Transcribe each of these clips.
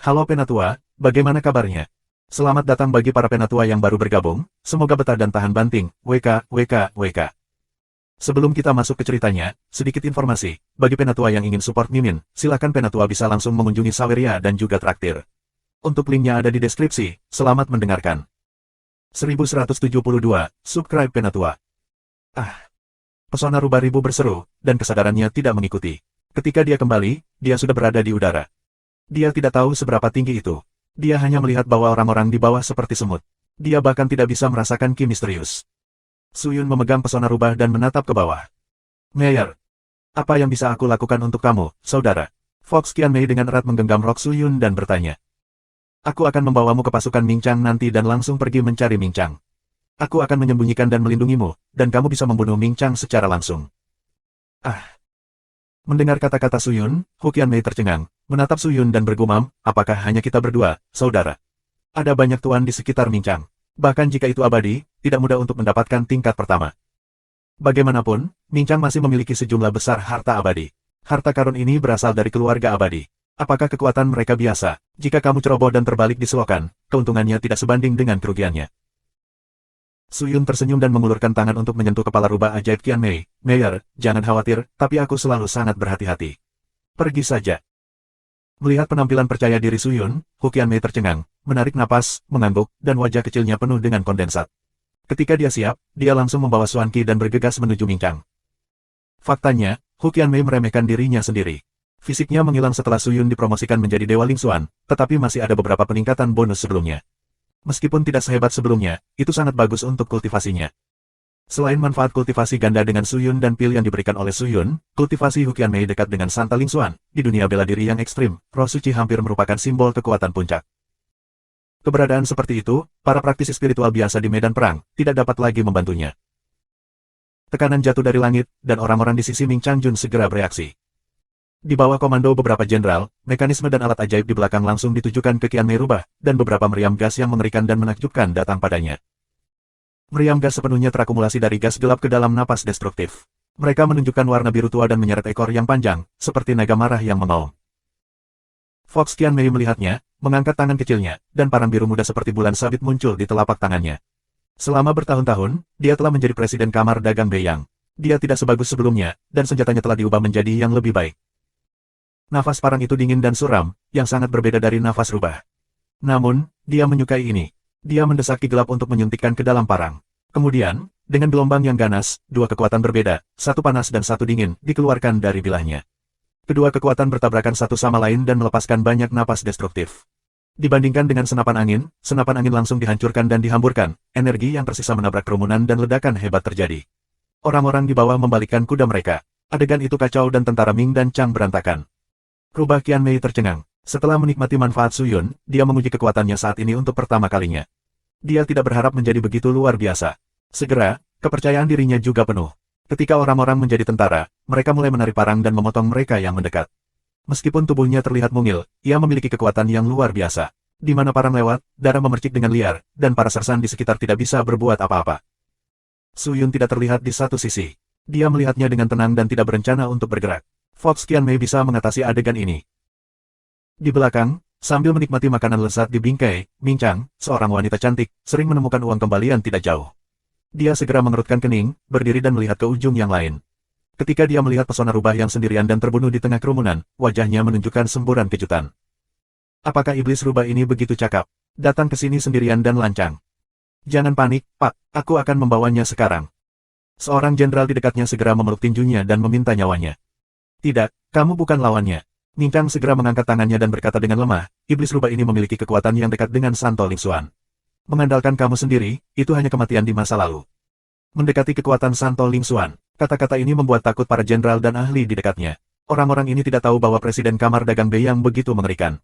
Halo Penatua, bagaimana kabarnya? Selamat datang bagi para Penatua yang baru bergabung, semoga betah dan tahan banting, WK. Sebelum kita masuk ke ceritanya, sedikit informasi, bagi Penatua yang ingin support Mimin, silakan Penatua bisa langsung mengunjungi Saweria dan juga Traktir. Untuk linknya ada di deskripsi, selamat mendengarkan. 1172, subscribe Penatua. Pesona rubah ribu berseru, dan kesadarannya tidak mengikuti. Ketika dia kembali, dia sudah berada di udara. Dia tidak tahu seberapa tinggi itu. Dia hanya melihat bahwa orang-orang di bawah seperti semut. Dia bahkan tidak bisa merasakan ki misterius. Suyun memegang pesona rubah dan menatap ke bawah. Mayor, apa yang bisa aku lakukan untuk kamu, saudara? Fox Qianmei dengan erat menggenggam rok Suyun dan bertanya. Aku akan membawamu ke pasukan Ming Chang nanti dan langsung pergi mencari Ming Chang. Aku akan menyembunyikan dan melindungimu, dan kamu bisa membunuh Ming Chang secara langsung. Mendengar kata-kata Suyun, Hu Qianmei tercengang, menatap Suyun dan bergumam, apakah hanya kita berdua, saudara? Ada banyak tuan di sekitar Ming Chang. Bahkan jika itu abadi, tidak mudah untuk mendapatkan tingkat pertama. Bagaimanapun, Ming Chang masih memiliki sejumlah besar harta abadi. Harta karun ini berasal dari keluarga abadi. Apakah kekuatan mereka biasa? Jika kamu ceroboh dan terbalik di selokan, keuntungannya tidak sebanding dengan kerugiannya. Suyun tersenyum dan mengulurkan tangan untuk menyentuh kepala rubah ajaib Qianmei. Mayor, jangan khawatir, tapi aku selalu sangat berhati-hati. Pergi saja. Melihat penampilan percaya diri Suyun, Hu Qianmei tercengang, menarik napas, mengangguk, dan wajah kecilnya penuh dengan kondensat. Ketika dia siap, dia langsung membawa Xuan Qi dan bergegas menuju Ming Chang. Faktanya, Hu Qianmei meremehkan dirinya sendiri. Fisiknya menghilang setelah Suyun dipromosikan menjadi Dewa Ling Xuan, tetapi masih ada beberapa peningkatan bonus sebelumnya. Meskipun tidak sehebat sebelumnya, itu sangat bagus untuk kultivasinya. Selain manfaat kultivasi ganda dengan Suyun dan pil yang diberikan oleh Suyun, kultivasi Hu Qianmei dekat dengan Santa Ling Xuan. Di dunia bela diri yang ekstrim, roh suci hampir merupakan simbol kekuatan puncak. Keberadaan seperti itu, para praktisi spiritual biasa di medan perang, tidak dapat lagi membantunya. Tekanan jatuh dari langit, dan orang-orang di sisi Ming Changjun segera bereaksi. Di bawah komando beberapa jenderal, mekanisme dan alat ajaib di belakang langsung ditujukan ke Qianmei rubah, dan beberapa meriam gas yang mengerikan dan menakjubkan datang padanya. Meriam gas sepenuhnya terakumulasi dari gas gelap ke dalam napas destruktif. Mereka menunjukkan warna biru tua dan menyeret ekor yang panjang, seperti naga marah yang mengaum. Fox Qianmei melihatnya, mengangkat tangan kecilnya, dan parang biru muda seperti bulan sabit muncul di telapak tangannya. Selama bertahun-tahun, dia telah menjadi presiden kamar dagang Beiyang. Dia tidak sebagus sebelumnya, dan senjatanya telah diubah menjadi yang lebih baik. Nafas parang itu dingin dan suram, yang sangat berbeda dari nafas rubah. Namun, dia menyukai ini. Dia mendesak ki gelap untuk menyuntikkan ke dalam parang. Kemudian, dengan gelombang yang ganas, dua kekuatan berbeda, satu panas dan satu dingin, dikeluarkan dari bilahnya. Kedua kekuatan bertabrakan satu sama lain dan melepaskan banyak napas destruktif. Dibandingkan dengan senapan angin langsung dihancurkan dan dihamburkan, energi yang tersisa menabrak kerumunan dan ledakan hebat terjadi. Orang-orang di bawah membalikkan kuda mereka. Adegan itu kacau dan tentara Ming dan Chang berantakan. Rubah Qianmei tercengang. Setelah menikmati manfaat Suyun, dia menguji kekuatannya saat ini untuk pertama kalinya. Dia tidak berharap menjadi begitu luar biasa. Segera, kepercayaan dirinya juga penuh. Ketika orang-orang menjadi tentara, mereka mulai menarik parang dan memotong mereka yang mendekat. Meskipun tubuhnya terlihat mungil, ia memiliki kekuatan yang luar biasa. Di mana parang lewat, darah memercik dengan liar, dan para sersan di sekitar tidak bisa berbuat apa-apa. Suyun tidak terlihat di satu sisi. Dia melihatnya dengan tenang dan tidak berencana untuk bergerak. Fox Qianmei bisa mengatasi adegan ini. Di belakang, sambil menikmati makanan lezat di bingkai, Ming Chang, seorang wanita cantik, sering menemukan uang kembalian tidak jauh. Dia segera mengerutkan kening, berdiri dan melihat ke ujung yang lain. Ketika dia melihat pesona rubah yang sendirian dan terbunuh di tengah kerumunan, wajahnya menunjukkan semburan kejutan. Apakah iblis rubah ini begitu cakap? Datang ke sini sendirian dan lancang. Jangan panik, Pak, aku akan membawanya sekarang. Seorang jenderal di dekatnya segera memeluk tinjunya dan meminta nyawanya. Tidak, kamu bukan lawannya. Ming Chang segera mengangkat tangannya dan berkata dengan lemah, iblis rubah ini memiliki kekuatan yang dekat dengan Santo Ling Xuan. Mengandalkan kamu sendiri, itu hanya kematian di masa lalu. Mendekati kekuatan Santo Ling Xuan, kata-kata ini membuat takut para jenderal dan ahli di dekatnya. Orang-orang ini tidak tahu bahwa Presiden Kamar Dagang Beiyang begitu mengerikan.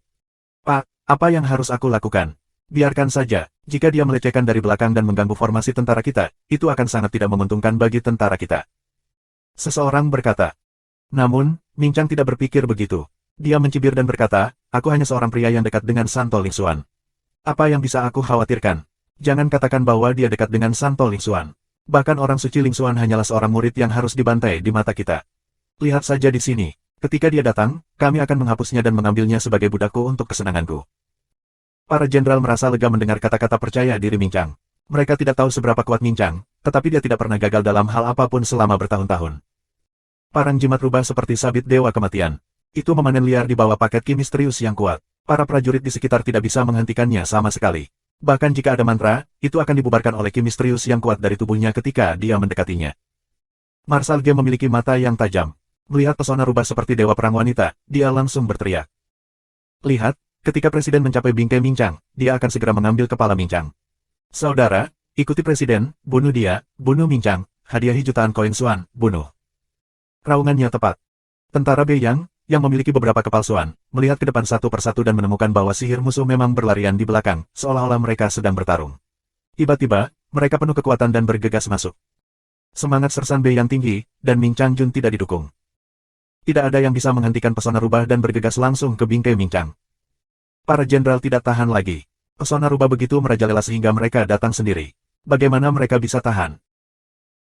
Pak, apa yang harus aku lakukan? Biarkan saja, jika dia melecehkan dari belakang dan mengganggu formasi tentara kita, itu akan sangat tidak menguntungkan bagi tentara kita. Seseorang berkata. Namun, Ming Chang tidak berpikir begitu. Dia mencibir dan berkata, aku hanya seorang pria yang dekat dengan Santo Ling Xuan. Apa yang bisa aku khawatirkan? Jangan katakan bahwa dia dekat dengan Santo Ling Xuan. Bahkan orang suci Ling Xuan hanyalah seorang murid yang harus dibantai di mata kita. Lihat saja di sini. Ketika dia datang, kami akan menghapusnya dan mengambilnya sebagai budakku untuk kesenanganku. Para jenderal merasa lega mendengar kata-kata percaya diri Min Chang. Mereka tidak tahu seberapa kuat Min Chang, tetapi dia tidak pernah gagal dalam hal apapun selama bertahun-tahun. Parang jimat rubah seperti sabit dewa kematian. Itu memanen liar di bawah paket ki misterius yang kuat. Para prajurit di sekitar tidak bisa menghentikannya sama sekali. Bahkan jika ada mantra, itu akan dibubarkan oleh ki misterius yang kuat dari tubuhnya ketika dia mendekatinya. Marshal Ge memiliki mata yang tajam. Melihat pesona rubah seperti dewa perang wanita, dia langsung berteriak. Lihat, ketika Presiden mencapai bingkai Min Chang, dia akan segera mengambil kepala Min Chang. Saudara, ikuti Presiden, bunuh dia, bunuh Min Chang, hadiahi jutaan koin Xuan, bunuh. Raungannya tepat. Tentara Beiyang, yang memiliki beberapa kepalsuan, melihat ke depan satu persatu dan menemukan bahwa sihir musuh memang berlarian di belakang, seolah-olah mereka sedang bertarung. Tiba-tiba, mereka penuh kekuatan dan bergegas masuk. Semangat sersan Beiyang tinggi, dan Min Chang Jun tidak didukung. Tidak ada yang bisa menghentikan pesona rubah dan bergegas langsung ke bingkai Min Chang. Para jenderal tidak tahan lagi. Pesona rubah begitu merajalela sehingga mereka datang sendiri. Bagaimana mereka bisa tahan?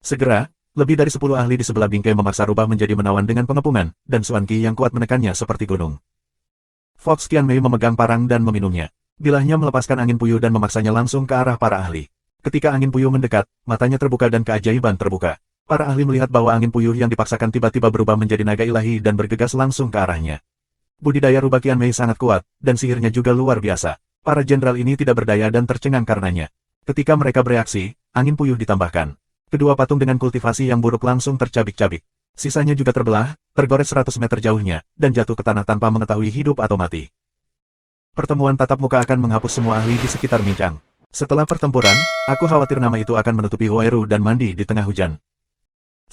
Segera, lebih dari 10 ahli di sebelah bingkai memaksa rubah menjadi menawan dengan pengepungan, dan Xuan Qi yang kuat menekannya seperti gunung. Fox Qianmei memegang parang dan meminumnya. Bilahnya melepaskan angin puyuh dan memaksanya langsung ke arah para ahli. Ketika angin puyuh mendekat, matanya terbuka dan keajaiban terbuka. Para ahli melihat bahwa angin puyuh yang dipaksakan tiba-tiba berubah menjadi naga ilahi dan bergegas langsung ke arahnya. Budidaya rubah Qianmei sangat kuat, dan sihirnya juga luar biasa. Para jenderal ini tidak berdaya dan tercengang karenanya. Ketika mereka bereaksi, angin puyuh ditambahkan. Kedua patung dengan kultivasi yang buruk langsung tercabik-cabik. Sisanya juga terbelah, tergores 100 meter jauhnya, dan jatuh ke tanah tanpa mengetahui hidup atau mati. Pertemuan tatap muka akan menghapus semua ahli di sekitar Min Chang. Setelah pertempuran, aku khawatir nama itu akan menutupi Huairu dan mandi di tengah hujan.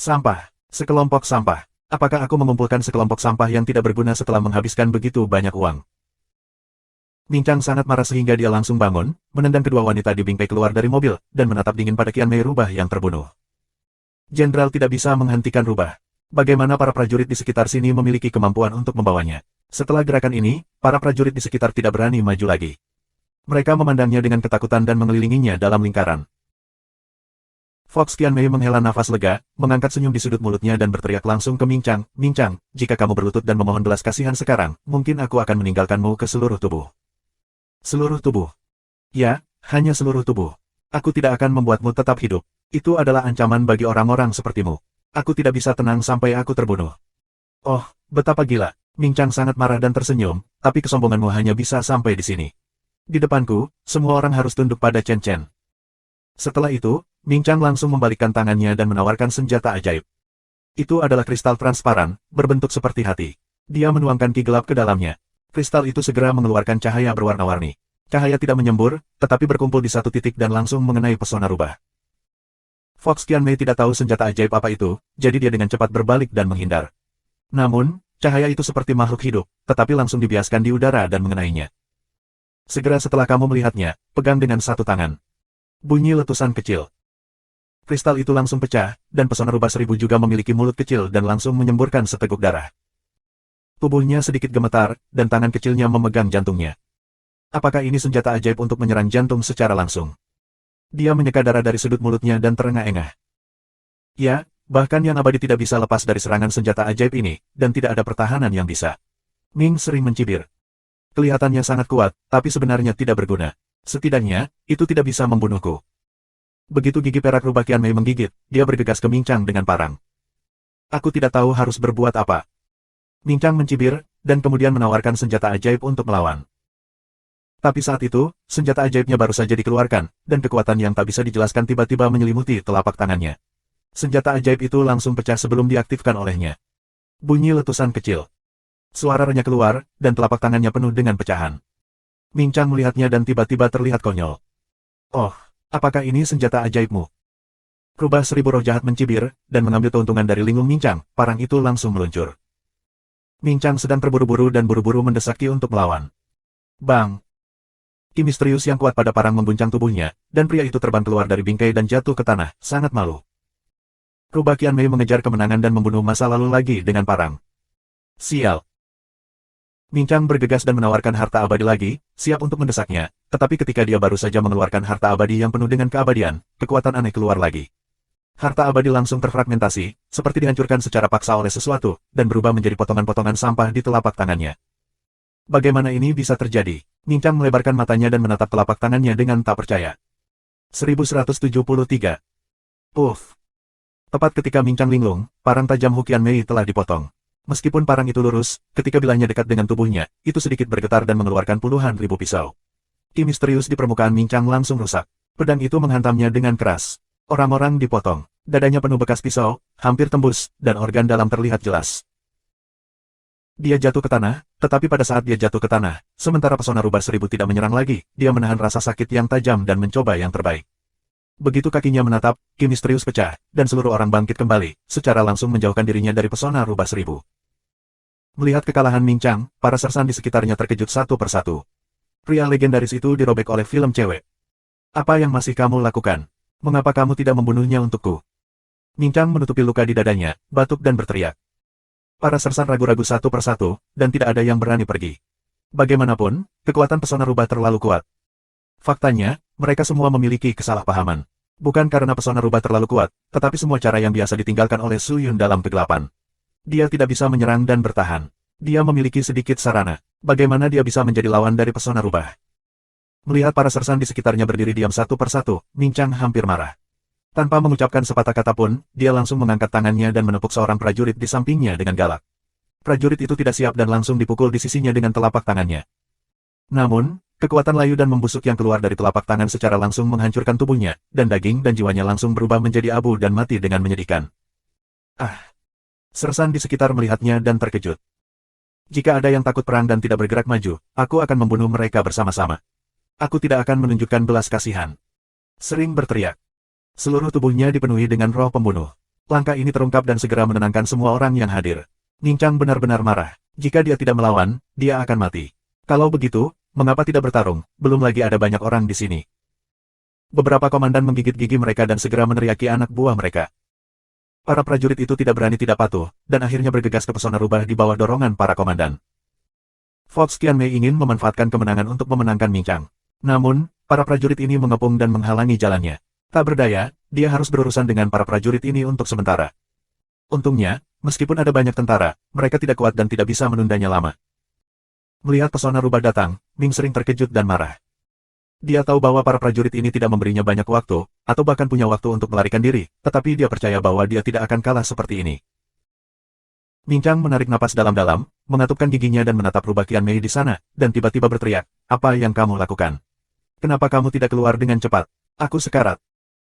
Sampah. Sekelompok sampah. Apakah aku mengumpulkan sekelompok sampah yang tidak berguna setelah menghabiskan begitu banyak uang? Min Chang sangat marah sehingga dia langsung bangun, menendang kedua wanita di bingkai keluar dari mobil, dan menatap dingin pada Qianmei rubah yang terbunuh. Jenderal tidak bisa menghentikan rubah. Bagaimana para prajurit di sekitar sini memiliki kemampuan untuk membawanya? Setelah gerakan ini, para prajurit di sekitar tidak berani maju lagi. Mereka memandangnya dengan ketakutan dan mengelilinginya dalam lingkaran. Fox Qianmei menghela nafas lega, mengangkat senyum di sudut mulutnya dan berteriak langsung ke Min Chang, Min Chang, jika kamu berlutut dan memohon belas kasihan sekarang, mungkin aku akan meninggalkanmu ke seluruh tubuh. Seluruh tubuh. Ya, hanya seluruh tubuh. Aku tidak akan membuatmu tetap hidup. Itu adalah ancaman bagi orang-orang sepertimu. Aku tidak bisa tenang sampai aku terbunuh. Oh, betapa gila. Min Chang sangat marah dan tersenyum, tapi kesombonganmu hanya bisa sampai di sini. Di depanku, semua orang harus tunduk pada Chen Chen. Setelah itu, Min Chang langsung membalikkan tangannya dan menawarkan senjata ajaib. Itu adalah kristal transparan, berbentuk seperti hati. Dia menuangkan ki gelap ke dalamnya. Kristal itu segera mengeluarkan cahaya berwarna-warni. Cahaya tidak menyembur, tetapi berkumpul di satu titik dan langsung mengenai pesona rubah. Fox Qianmei tidak tahu senjata ajaib apa itu, jadi dia dengan cepat berbalik dan menghindar. Namun, cahaya itu seperti makhluk hidup, tetapi langsung dibiaskan di udara dan mengenainya. Segera setelah kamu melihatnya, pegang dengan satu tangan. Bunyi letusan kecil. Kristal itu langsung pecah, dan pesona rubah 1000 juga memiliki mulut kecil dan langsung menyemburkan seteguk darah. Tubuhnya sedikit gemetar, dan tangan kecilnya memegang jantungnya. Apakah ini senjata ajaib untuk menyerang jantung secara langsung? Dia menyeka darah dari sudut mulutnya dan terengah-engah. Ya, bahkan yang abadi tidak bisa lepas dari serangan senjata ajaib ini, dan tidak ada pertahanan yang bisa. Ming sering mencibir. Kelihatannya sangat kuat, tapi sebenarnya tidak berguna. Setidaknya, itu tidak bisa membunuhku. Begitu gigi perak rubah Qianmei menggigit, dia bergegas ke Min Chang dengan parang. Aku tidak tahu harus berbuat apa. Min Chang mencibir, dan kemudian menawarkan senjata ajaib untuk melawan. Tapi saat itu, senjata ajaibnya baru saja dikeluarkan, dan kekuatan yang tak bisa dijelaskan tiba-tiba menyelimuti telapak tangannya. Senjata ajaib itu langsung pecah sebelum diaktifkan olehnya. Bunyi letusan kecil. Suara renyah keluar, dan telapak tangannya penuh dengan pecahan. Min Chang melihatnya dan tiba-tiba terlihat konyol. Oh, apakah ini senjata ajaibmu? Rubah 1000 roh jahat mencibir, dan mengambil keuntungan dari linglung Min Chang, parang itu langsung meluncur. Min Chang sedang terburu-buru dan buru-buru mendesak Qi untuk melawan. Bang! Ki misterius yang kuat pada parang mengguncang tubuhnya, dan pria itu terbang keluar dari bingkai dan jatuh ke tanah, sangat malu. Rubah Qianmei mengejar kemenangan dan membunuh masa lalu lagi dengan parang. Sial! Min Chang bergegas dan menawarkan harta abadi lagi, siap untuk mendesaknya, tetapi ketika dia baru saja mengeluarkan harta abadi yang penuh dengan keabadian, kekuatan aneh keluar lagi. Harta abadi langsung terfragmentasi, seperti dihancurkan secara paksa oleh sesuatu, dan berubah menjadi potongan-potongan sampah di telapak tangannya. Bagaimana ini bisa terjadi? Ning Chang melebarkan matanya dan menatap telapak tangannya dengan tak percaya. 1173. Uff. Tepat ketika Ming Chang linglung, parang tajam Hukian Mei telah dipotong. Meskipun parang itu lurus, ketika bilahnya dekat dengan tubuhnya, itu sedikit bergetar dan mengeluarkan puluhan ribu pisau. Ki misterius di permukaan Ming Chang langsung rusak. Pedang itu menghantamnya dengan keras. Orang-orang dipotong. Dadanya penuh bekas pisau, hampir tembus, dan organ dalam terlihat jelas. Dia jatuh ke tanah, tetapi pada saat dia jatuh ke tanah, sementara pesona rubah seribu tidak menyerang lagi, dia menahan rasa sakit yang tajam dan mencoba yang terbaik. Begitu kakinya menatap, Ki misterius pecah, dan seluruh orang bangkit kembali, secara langsung menjauhkan dirinya dari pesona rubah seribu. Melihat kekalahan Ming Chang, para sersan di sekitarnya terkejut satu persatu. Pria legendaris itu dirobek oleh film cewek. Apa yang masih kamu lakukan? Mengapa kamu tidak membunuhnya untukku? Ming Chang menutupi luka di dadanya, batuk dan berteriak. Para sersan ragu-ragu satu persatu, dan tidak ada yang berani pergi. Bagaimanapun, kekuatan pesona rubah terlalu kuat. Faktanya, mereka semua memiliki kesalahpahaman. Bukan karena pesona rubah terlalu kuat, tetapi semua cara yang biasa ditinggalkan oleh Su Yun dalam kegelapan. Dia tidak bisa menyerang dan bertahan. Dia memiliki sedikit sarana. Bagaimana dia bisa menjadi lawan dari pesona rubah? Melihat para sersan di sekitarnya berdiri diam satu persatu, Ming Chang hampir marah. Tanpa mengucapkan sepatah kata pun, dia langsung mengangkat tangannya dan menepuk seorang prajurit di sampingnya dengan galak. Prajurit itu tidak siap dan langsung dipukul di sisinya dengan telapak tangannya. Namun, kekuatan layu dan membusuk yang keluar dari telapak tangan secara langsung menghancurkan tubuhnya, dan daging dan jiwanya langsung berubah menjadi abu dan mati dengan menyedihkan. Ah! Sersan di sekitar melihatnya dan terkejut. Jika ada yang takut perang dan tidak bergerak maju, aku akan membunuh mereka bersama-sama. Aku tidak akan menunjukkan belas kasihan. Sering berteriak. Seluruh tubuhnya dipenuhi dengan roh pembunuh. Langkah ini terungkap dan segera menenangkan semua orang yang hadir. Ning Chang benar-benar marah. Jika dia tidak melawan, dia akan mati. Kalau begitu, mengapa tidak bertarung? Belum lagi ada banyak orang di sini. Beberapa komandan menggigit gigi mereka dan segera meneriaki anak buah mereka. Para prajurit itu tidak berani tidak patuh, dan akhirnya bergegas ke pesona rubah di bawah dorongan para komandan. Fox Qianmei ingin memanfaatkan kemenangan untuk memenangkan Ming Chang. Namun, para prajurit ini mengepung dan menghalangi jalannya. Tak berdaya, dia harus berurusan dengan para prajurit ini untuk sementara. Untungnya, meskipun ada banyak tentara, mereka tidak kuat dan tidak bisa menundanya lama. Melihat pesona rubah datang, Ming sering terkejut dan marah. Dia tahu bahwa para prajurit ini tidak memberinya banyak waktu, atau bahkan punya waktu untuk melarikan diri, tetapi dia percaya bahwa dia tidak akan kalah seperti ini. Ming Chang menarik napas dalam-dalam, mengatupkan giginya dan menatap rubah Qianmei di sana, dan tiba-tiba berteriak, "Apa yang kamu lakukan? Kenapa kamu tidak keluar dengan cepat? Aku sekarat."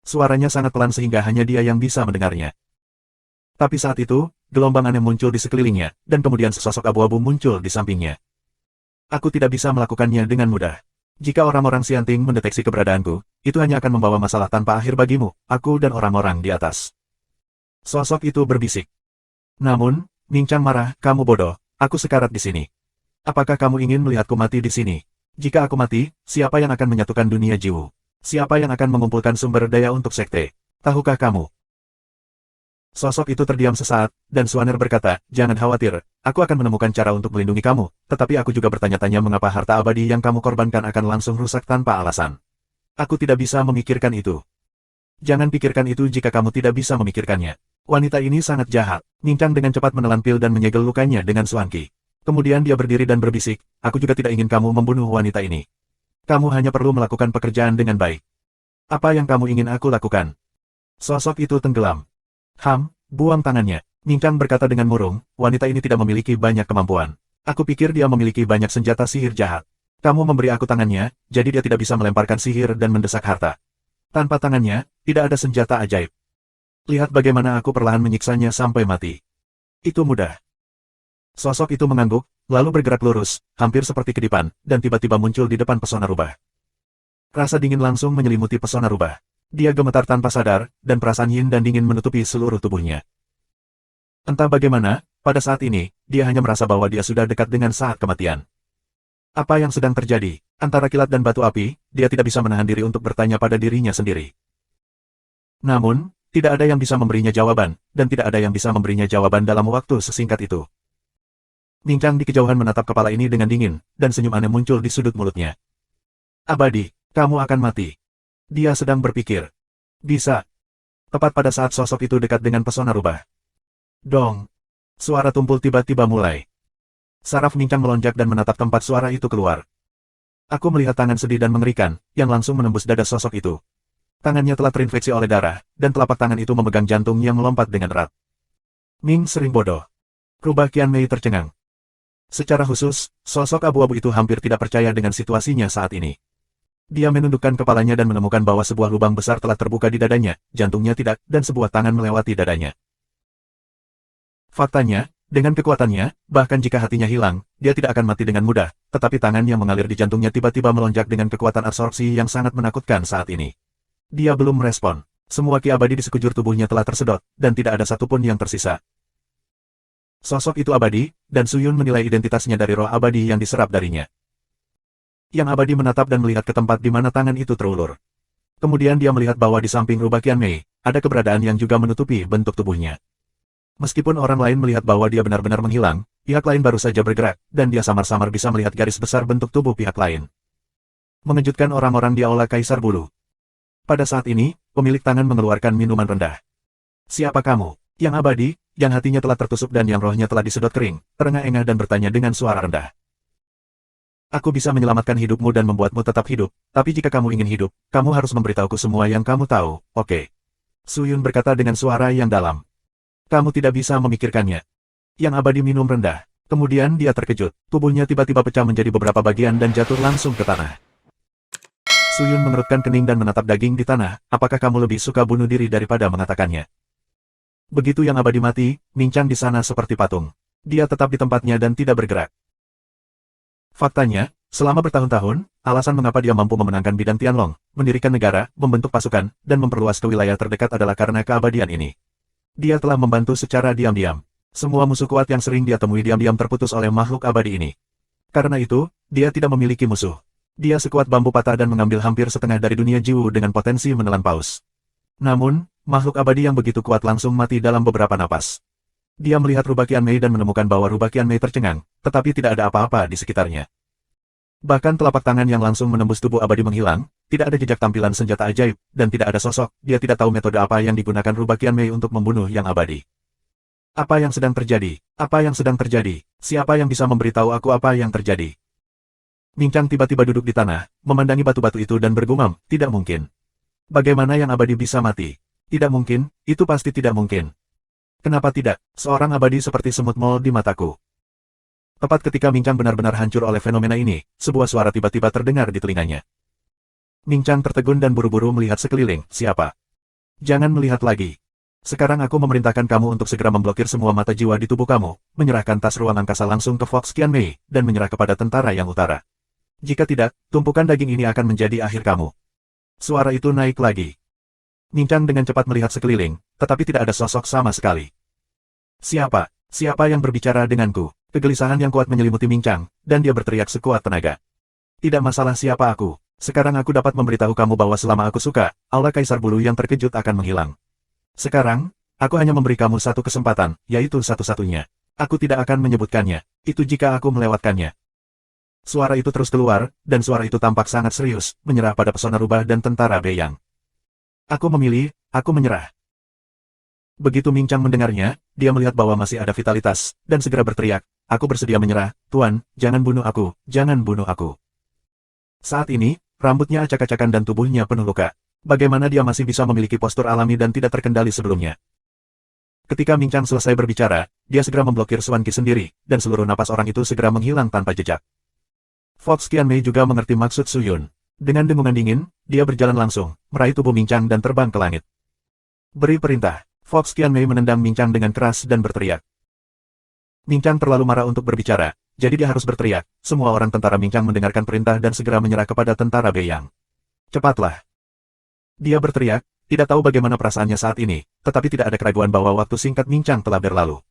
Suaranya sangat pelan sehingga hanya dia yang bisa mendengarnya. Tapi saat itu, gelombang aneh muncul di sekelilingnya, dan kemudian sesosok abu-abu muncul di sampingnya. Aku tidak bisa melakukannya dengan mudah. Jika orang-orang Xianting mendeteksi keberadaanku, itu hanya akan membawa masalah tanpa akhir bagimu, aku dan orang-orang di atas. Sosok itu berbisik. Namun, Ming Chang marah, "Kamu bodoh, aku sekarat di sini. Apakah kamu ingin melihatku mati di sini? Jika aku mati, siapa yang akan menyatukan dunia Jiwu? Siapa yang akan mengumpulkan sumber daya untuk sekte? Tahukah kamu?" Sosok itu terdiam sesaat, dan Suaner berkata, "Jangan khawatir, aku akan menemukan cara untuk melindungi kamu, tetapi aku juga bertanya-tanya mengapa harta abadi yang kamu korbankan akan langsung rusak tanpa alasan. Aku tidak bisa memikirkan itu." "Jangan pikirkan itu jika kamu tidak bisa memikirkannya. Wanita ini sangat jahat." Ning Chang dengan cepat menelan pil dan menyegel lukanya dengan Suanqi. Kemudian dia berdiri dan berbisik, "Aku juga tidak ingin kamu membunuh wanita ini. Kamu hanya perlu melakukan pekerjaan dengan baik. Apa yang kamu ingin aku lakukan?" Sosok itu tenggelam. Buang tangannya. Ning Chang berkata dengan murung, "Wanita ini tidak memiliki banyak kemampuan. Aku pikir dia memiliki banyak senjata sihir jahat. Kamu memberi aku tangannya, jadi dia tidak bisa melemparkan sihir dan mendesak harta. Tanpa tangannya, tidak ada senjata ajaib. Lihat bagaimana aku perlahan menyiksanya sampai mati. Itu mudah." Sosok itu mengangguk, lalu bergerak lurus, hampir seperti kedipan, dan tiba-tiba muncul di depan pesona rubah. Rasa dingin langsung menyelimuti pesona rubah. Dia gemetar tanpa sadar, dan perasaan yin dan dingin menutupi seluruh tubuhnya. Entah bagaimana, pada saat ini, dia hanya merasa bahwa dia sudah dekat dengan saat kematian. Apa yang sedang terjadi? Antara kilat dan batu api, dia tidak bisa menahan diri untuk bertanya pada dirinya sendiri. Namun, tidak ada yang bisa memberinya jawaban, dan tidak ada yang bisa memberinya jawaban dalam waktu sesingkat itu. Ning Chang di kejauhan menatap kepala ini dengan dingin, dan senyum aneh muncul di sudut mulutnya. "Abadi, kamu akan mati." Dia sedang berpikir. Bisa. Tepat pada saat sosok itu dekat dengan pesona rubah. Dong! Suara tumpul tiba-tiba mulai. Saraf Mincang melonjak dan menatap tempat suara itu keluar. Aku melihat tangan sedih dan mengerikan, yang langsung menembus dada sosok itu. Tangannya telah terinfeksi oleh darah, dan telapak tangan itu memegang jantung yang melompat dengan erat. Ming sering bodoh. Rubah Qianmei tercengang. Secara khusus, sosok abu-abu itu hampir tidak percaya dengan situasinya saat ini. Dia menundukkan kepalanya dan menemukan bahwa sebuah lubang besar telah terbuka di dadanya, jantungnya tidak, dan sebuah tangan melewati dadanya. Faktanya, dengan kekuatannya, bahkan jika hatinya hilang, dia tidak akan mati dengan mudah, tetapi tangan yang mengalir di jantungnya tiba-tiba melonjak dengan kekuatan absorpsi yang sangat menakutkan saat ini. Dia belum merespon. Semua ki abadi di sekujur tubuhnya telah tersedot, dan tidak ada satupun yang tersisa. Sosok itu abadi, dan Suyun menilai identitasnya dari roh abadi yang diserap darinya. Yang abadi menatap dan melihat ke tempat di mana tangan itu terulur. Kemudian dia melihat bahwa di samping rubah Qianmei, ada keberadaan yang juga menutupi bentuk tubuhnya. Meskipun orang lain melihat bahwa dia benar-benar menghilang, pihak lain baru saja bergerak, dan dia samar-samar bisa melihat garis besar bentuk tubuh pihak lain. Mengejutkan orang-orang di Aula Kaisar Bulu. Pada saat ini, pemilik tangan mengeluarkan minuman rendah. Siapa kamu? Yang abadi, yang hatinya telah tertusuk dan yang rohnya telah disedot kering, terengah-engah dan bertanya dengan suara rendah. Aku bisa menyelamatkan hidupmu dan membuatmu tetap hidup, tapi jika kamu ingin hidup, kamu harus memberitahuku semua yang kamu tahu, oke? Suyun berkata dengan suara yang dalam. Kamu tidak bisa memikirkannya. Yang abadi minum rendah. Kemudian dia terkejut. Tubuhnya tiba-tiba pecah menjadi beberapa bagian dan jatuh langsung ke tanah. Suyun mengerutkan kening dan menatap daging di tanah. Apakah kamu lebih suka bunuh diri daripada mengatakannya? Begitu yang abadi mati, Mincang di sana seperti patung. Dia tetap di tempatnya dan tidak bergerak. Faktanya, selama bertahun-tahun, alasan mengapa dia mampu memenangkan bidang Tianlong, mendirikan negara, membentuk pasukan, dan memperluas ke wilayah terdekat adalah karena keabadian ini. Dia telah membantu secara diam-diam. Semua musuh kuat yang sering dia temui diam-diam terputus oleh makhluk abadi ini. Karena itu, dia tidak memiliki musuh. Dia sekuat bambu patah dan mengambil hampir setengah dari dunia Jiwu dengan potensi menelan paus. Namun, makhluk abadi yang begitu kuat langsung mati dalam beberapa napas. Dia melihat rubah Qianmei dan menemukan bahwa rubah Qianmei tercengang, tetapi tidak ada apa-apa di sekitarnya. Bahkan telapak tangan yang langsung menembus tubuh abadi menghilang, tidak ada jejak tampilan senjata ajaib, dan tidak ada sosok, dia tidak tahu metode apa yang digunakan rubah Qianmei untuk membunuh yang abadi. Apa yang sedang terjadi? Apa yang sedang terjadi? Siapa yang bisa memberitahu aku apa yang terjadi? Mincang tiba-tiba duduk di tanah, memandangi batu-batu itu dan bergumam, tidak mungkin. Bagaimana yang abadi bisa mati? Tidak mungkin, itu pasti tidak mungkin. Kenapa tidak? Seorang abadi seperti semut mol di mataku. Tepat ketika Mincang benar-benar hancur oleh fenomena ini, sebuah suara tiba-tiba terdengar di telinganya. Mincang tertegun dan buru-buru melihat sekeliling, siapa? Jangan melihat lagi. Sekarang aku memerintahkan kamu untuk segera memblokir semua mata jiwa di tubuh kamu, menyerahkan tas ruang angkasa langsung ke Fox Qianmei, dan menyerah kepada tentara yang utara. Jika tidak, tumpukan daging ini akan menjadi akhir kamu. Suara itu naik lagi. Mincang dengan cepat melihat sekeliling, tetapi tidak ada sosok sama sekali. Siapa? Siapa yang berbicara denganku? Kegelisahan yang kuat menyelimuti Mincang, dan dia berteriak sekuat tenaga. Tidak masalah siapa aku. Sekarang aku dapat memberitahu kamu bahwa selama aku suka, Aula Kaisar Bulu yang terkejut akan menghilang. Sekarang, aku hanya memberi kamu satu kesempatan, yaitu satu-satunya. Aku tidak akan menyebutkannya, itu jika aku melewatkannya. Suara itu terus keluar, dan suara itu tampak sangat serius, menyerah pada pesona rubah dan tentara Beiyang. Aku memilih, aku menyerah. Begitu Mincang mendengarnya, dia melihat bahwa masih ada vitalitas, dan segera berteriak, aku bersedia menyerah, Tuan, jangan bunuh aku, jangan bunuh aku. Saat ini, rambutnya acak-acakan dan tubuhnya penuh luka. Bagaimana dia masih bisa memiliki postur alami dan tidak terkendali sebelumnya? Ketika Mincang selesai berbicara, dia segera memblokir Xuan Qi sendiri, dan seluruh napas orang itu segera menghilang tanpa jejak. Fox Qianmei juga mengerti maksud Suyun. Dengan dengungan dingin, dia berjalan langsung, meraih tubuh Mincang dan terbang ke langit. Beri perintah. Fox Qianmei menendang Mincang dengan keras dan berteriak. Mincang terlalu marah untuk berbicara, jadi dia harus berteriak. Semua orang tentara Mincang mendengarkan perintah dan segera menyerah kepada tentara Beiyang. Cepatlah. Dia berteriak, tidak tahu bagaimana perasaannya saat ini, tetapi tidak ada keraguan bahwa waktu singkat Mincang telah berlalu.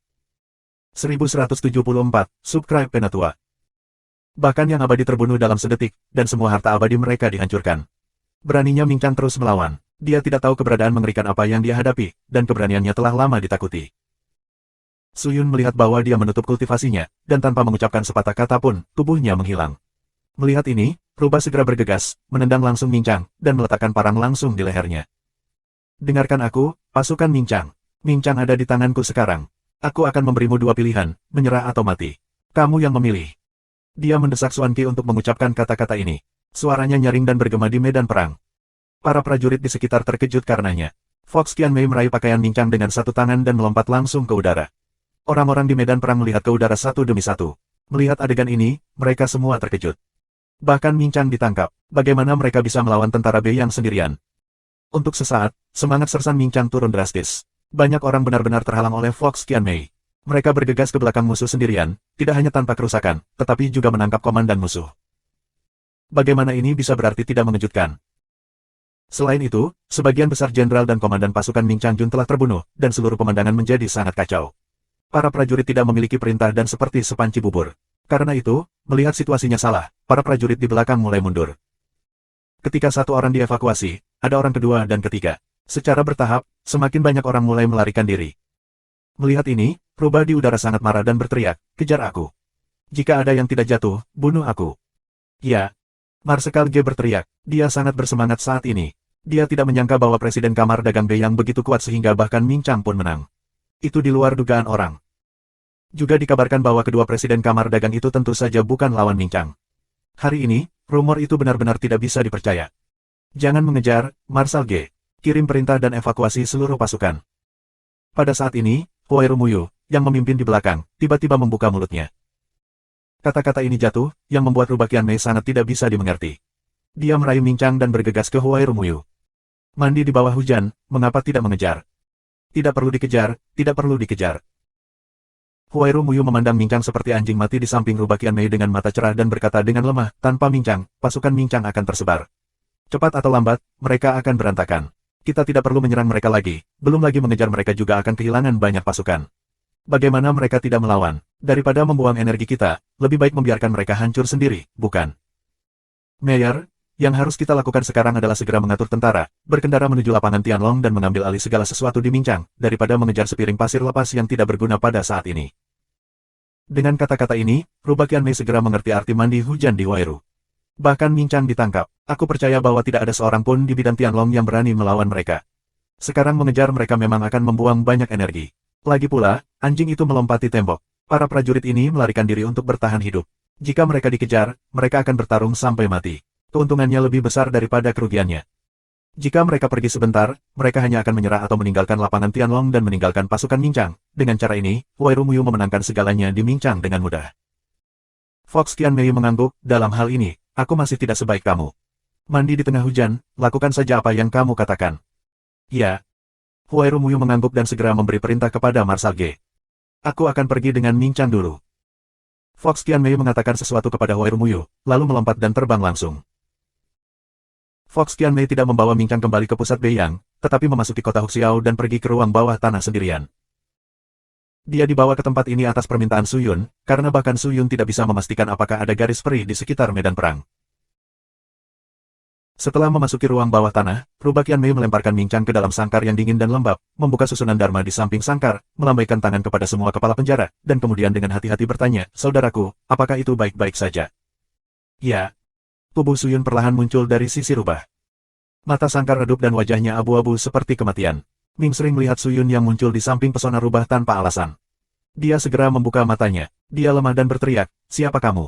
1174, Subscribe Penatua. Bahkan yang abadi terbunuh dalam sedetik, dan semua harta abadi mereka dihancurkan. Beraninya Mincang terus melawan. Dia tidak tahu keberadaan mengerikan apa yang dia hadapi, dan keberaniannya telah lama ditakuti. Suyun melihat bahwa dia menutup kultivasinya, dan tanpa mengucapkan sepatah kata pun, tubuhnya menghilang. Melihat ini, rubah segera bergegas, menendang langsung Mincang, dan meletakkan parang langsung di lehernya. Dengarkan aku, pasukan Ming Chang. Ming Chang ada di tanganku sekarang. Aku akan memberimu dua pilihan, menyerah atau mati. Kamu yang memilih. Dia mendesak Xuan Qi untuk mengucapkan kata-kata ini. Suaranya nyaring dan bergema di medan perang. Para prajurit di sekitar terkejut karenanya. Fox Qianmei meraih pakaian Ming Chang dengan satu tangan dan melompat langsung ke udara. Orang-orang di medan perang melihat ke udara satu demi satu. Melihat adegan ini, mereka semua terkejut. Bahkan Ming Chang ditangkap. Bagaimana mereka bisa melawan tentara Bei yang sendirian? Untuk sesaat, semangat sersan Ming Chang turun drastis. Banyak orang benar-benar terhalang oleh Fox Qianmei. Mereka bergegas ke belakang musuh sendirian, tidak hanya tanpa kerusakan, tetapi juga menangkap komandan musuh. Bagaimana ini bisa berarti tidak mengejutkan? Selain itu, sebagian besar jenderal dan komandan pasukan Ming Changjun telah terbunuh, dan seluruh pemandangan menjadi sangat kacau. Para prajurit tidak memiliki perintah dan seperti sepanci bubur. Karena itu, melihat situasinya salah, para prajurit di belakang mulai mundur. Ketika satu orang dievakuasi, ada orang kedua dan ketiga. Secara bertahap, semakin banyak orang mulai melarikan diri. Melihat ini, Rubah di udara sangat marah dan berteriak, "Kejar aku. Jika ada yang tidak jatuh, bunuh aku." Ya. Marsekal Ge berteriak. Dia sangat bersemangat saat ini. Dia tidak menyangka bahwa Presiden Kamar Dagang Bei yang begitu kuat sehingga bahkan Ming Chang pun menang. Itu di luar dugaan orang. Juga dikabarkan bahwa kedua Presiden Kamar Dagang itu tentu saja bukan lawan Ming Chang. Hari ini, rumor itu benar-benar tidak bisa dipercaya. Jangan mengejar, Marshal Ge. Kirim perintah dan evakuasi seluruh pasukan. Pada saat ini, Huai Rumuyu, yang memimpin di belakang, tiba-tiba membuka mulutnya. Kata-kata ini jatuh, yang membuat Rubah Qianmei sangat tidak bisa dimengerti. Dia meraih Ming Chang dan bergegas ke Huai Rumuyu. Mandi di bawah hujan, mengapa tidak mengejar? Tidak perlu dikejar, tidak perlu dikejar. Huai Rumuyu memandang Ming Chang seperti anjing mati di samping Rubah Qianmei dengan mata cerah dan berkata dengan lemah, tanpa Ming Chang, pasukan Ming Chang akan tersebar. Cepat atau lambat, mereka akan berantakan. Kita tidak perlu menyerang mereka lagi, belum lagi mengejar mereka juga akan kehilangan banyak pasukan. Bagaimana mereka tidak melawan? Daripada membuang energi kita, lebih baik membiarkan mereka hancur sendiri, bukan? Mayor, yang harus kita lakukan sekarang adalah segera mengatur tentara, berkendara menuju lapangan Tianlong dan mengambil alih segala sesuatu di Ming Chang, daripada mengejar sepiring pasir lepas yang tidak berguna pada saat ini. Dengan kata-kata ini, Rubah Qianmei segera mengerti arti mandi hujan di Wairu. Bahkan Ming Chang ditangkap. Aku percaya bahwa tidak ada seorang pun di bidang Tianlong yang berani melawan mereka. Sekarang mengejar mereka memang akan membuang banyak energi. Lagi pula, anjing itu melompati tembok. Para prajurit ini melarikan diri untuk bertahan hidup. Jika mereka dikejar, mereka akan bertarung sampai mati. Keuntungannya lebih besar daripada kerugiannya. Jika mereka pergi sebentar, mereka hanya akan menyerah atau meninggalkan lapangan Tianlong dan meninggalkan pasukan Ming Chang. Dengan cara ini, Huai Rumuyu memenangkan segalanya di Ming Chang dengan mudah. Fox Qianmei mengangguk, dalam hal ini, aku masih tidak sebaik kamu. Mandi di tengah hujan, lakukan saja apa yang kamu katakan. Ya. Huai Rumuyu mengangguk dan segera memberi perintah kepada Marshal Ge. Aku akan pergi dengan Ming Chang dulu. Fox Qianmei mengatakan sesuatu kepada Huai Rumuyu, lalu melompat dan terbang langsung. Fox Qianmei tidak membawa Ming Chang kembali ke pusat Beiyang, tetapi memasuki kota Huxiao dan pergi ke ruang bawah tanah sendirian. Dia dibawa ke tempat ini atas permintaan Su Yun, karena bahkan Su Yun tidak bisa memastikan apakah ada garis perih di sekitar medan perang. Setelah memasuki ruang bawah tanah, Rubah Qianmei melemparkan Ming Chang ke dalam sangkar yang dingin dan lembab, membuka susunan dharma di samping sangkar, melambaikan tangan kepada semua kepala penjara, dan kemudian dengan hati-hati bertanya, "Saudaraku, apakah itu baik-baik saja?" "Ya." Tubuh Su Yun perlahan muncul dari sisi Rubah. Mata sangkar redup dan wajahnya abu-abu seperti kematian. Ming sering melihat Su Yun yang muncul di samping pesona Rubah tanpa alasan. Dia segera membuka matanya. Dia lemah dan berteriak, "Siapa kamu?"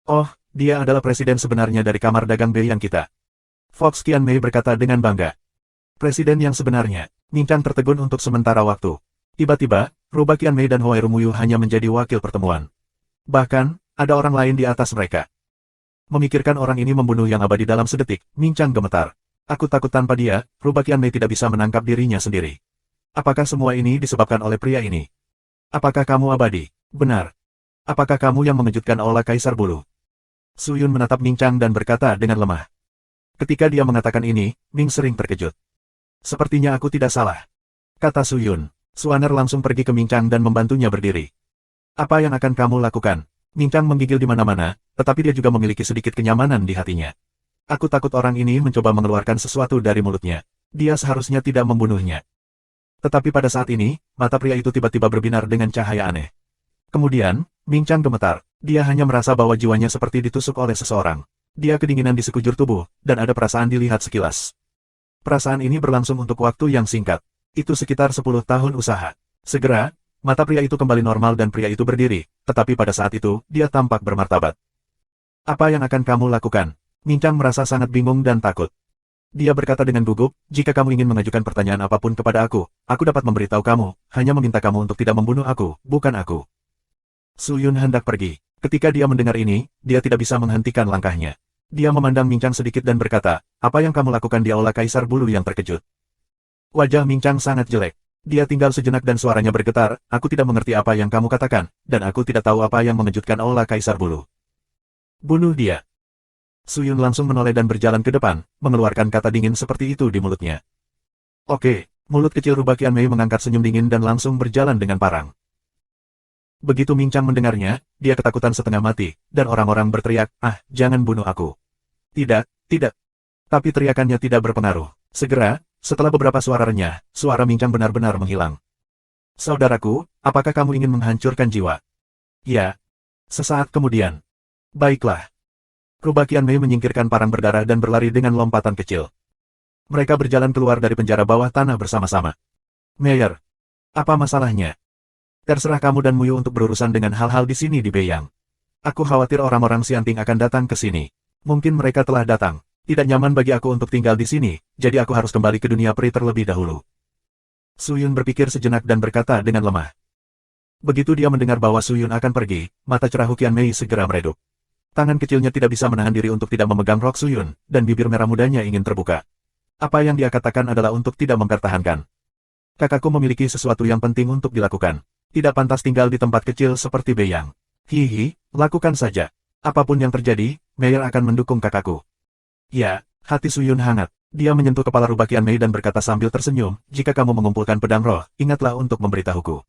"Oh, dia adalah presiden sebenarnya dari Kamar Dagang Beiyang kita." Fox Qianmei berkata dengan bangga. Presiden yang sebenarnya. Ming Chang tertegun untuk sementara waktu. Tiba-tiba, Rubah Qianmei dan Huai Rumuyu hanya menjadi wakil pertemuan. Bahkan, ada orang lain di atas mereka. Memikirkan orang ini membunuh yang abadi dalam sedetik, Ming Chang gemetar. Aku takut tanpa dia, Rubah Qianmei tidak bisa menangkap dirinya sendiri. Apakah semua ini disebabkan oleh pria ini? Apakah kamu abadi? Benar. Apakah kamu yang mengejutkan Aula Kaisar Bulu? Su Yun menatap Ming Chang dan berkata dengan lemah. Ketika dia mengatakan ini, Ming sering terkejut. Sepertinya aku tidak salah. Kata Su Yun. Suaner langsung pergi ke Ming Chang dan membantunya berdiri. Apa yang akan kamu lakukan? Ming Chang menggigil di mana-mana, tetapi dia juga memiliki sedikit kenyamanan di hatinya. Aku takut orang ini mencoba mengeluarkan sesuatu dari mulutnya. Dia seharusnya tidak membunuhnya. Tetapi pada saat ini, mata pria itu tiba-tiba berbinar dengan cahaya aneh. Kemudian, Ming Chang gemetar. Dia hanya merasa bahwa jiwanya seperti ditusuk oleh seseorang. Dia kedinginan di sekujur tubuh, dan ada perasaan dilihat sekilas. Perasaan ini berlangsung untuk waktu yang singkat. Itu sekitar 10 tahun usaha. Segera, mata pria itu kembali normal dan pria itu berdiri, tetapi pada saat itu, dia tampak bermartabat. Apa yang akan kamu lakukan? Mincang merasa sangat bingung dan takut. Dia berkata dengan gugup, jika kamu ingin mengajukan pertanyaan apapun kepada aku dapat memberitahu kamu, hanya meminta kamu untuk tidak membunuh aku, bukan aku. Su Yun hendak pergi. Ketika dia mendengar ini, dia tidak bisa menghentikan langkahnya. Dia memandang Mincang sedikit dan berkata, apa yang kamu lakukan di aula Kaisar Bulu yang terkejut? Wajah Mincang sangat jelek. Dia tinggal sejenak dan suaranya bergetar, aku tidak mengerti apa yang kamu katakan, dan aku tidak tahu apa yang mengejutkan aula Kaisar Bulu. Bunuh dia. Su Yun langsung menoleh dan berjalan ke depan, mengeluarkan kata dingin seperti itu di mulutnya. Oke, mulut kecil Rubah Qianmei mengangkat senyum dingin dan langsung berjalan dengan parang. Begitu Mincang mendengarnya, dia ketakutan setengah mati, dan orang-orang berteriak, jangan bunuh aku. Tidak, tidak. Tapi teriakannya tidak berpengaruh. Segera, setelah beberapa suara renyah, suara Mincang benar-benar menghilang. Saudaraku, apakah kamu ingin menghancurkan jiwa? Ya. Sesaat kemudian. Baiklah. Rubah Qianmei menyingkirkan parang berdarah dan berlari dengan lompatan kecil. Mereka berjalan keluar dari penjara bawah tanah bersama-sama. Mayor. Apa masalahnya? Terserah kamu dan Muyu untuk berurusan dengan hal-hal di sini di Beiyang. Aku khawatir orang-orang Xianting akan datang ke sini. Mungkin mereka telah datang. Tidak nyaman bagi aku untuk tinggal di sini, jadi aku harus kembali ke dunia peri terlebih dahulu. Su Yun berpikir sejenak dan berkata dengan lemah. Begitu dia mendengar bahwa Su Yun akan pergi, mata cerah Hu Qianmei segera meredup. Tangan kecilnya tidak bisa menahan diri untuk tidak memegang rok Su Yun, dan bibir merah mudanya ingin terbuka. Apa yang dia katakan adalah untuk tidak mempertahankan. Kakakku memiliki sesuatu yang penting untuk dilakukan. Tidak pantas tinggal di tempat kecil seperti Beiyang. Hihi, lakukan saja. Apapun yang terjadi, Mayor akan mendukung kakakku. Ya, hati Su Yun hangat. Dia menyentuh kepala Rubah Qianmei dan berkata sambil tersenyum, jika kamu mengumpulkan pedang roh, ingatlah untuk memberitahuku.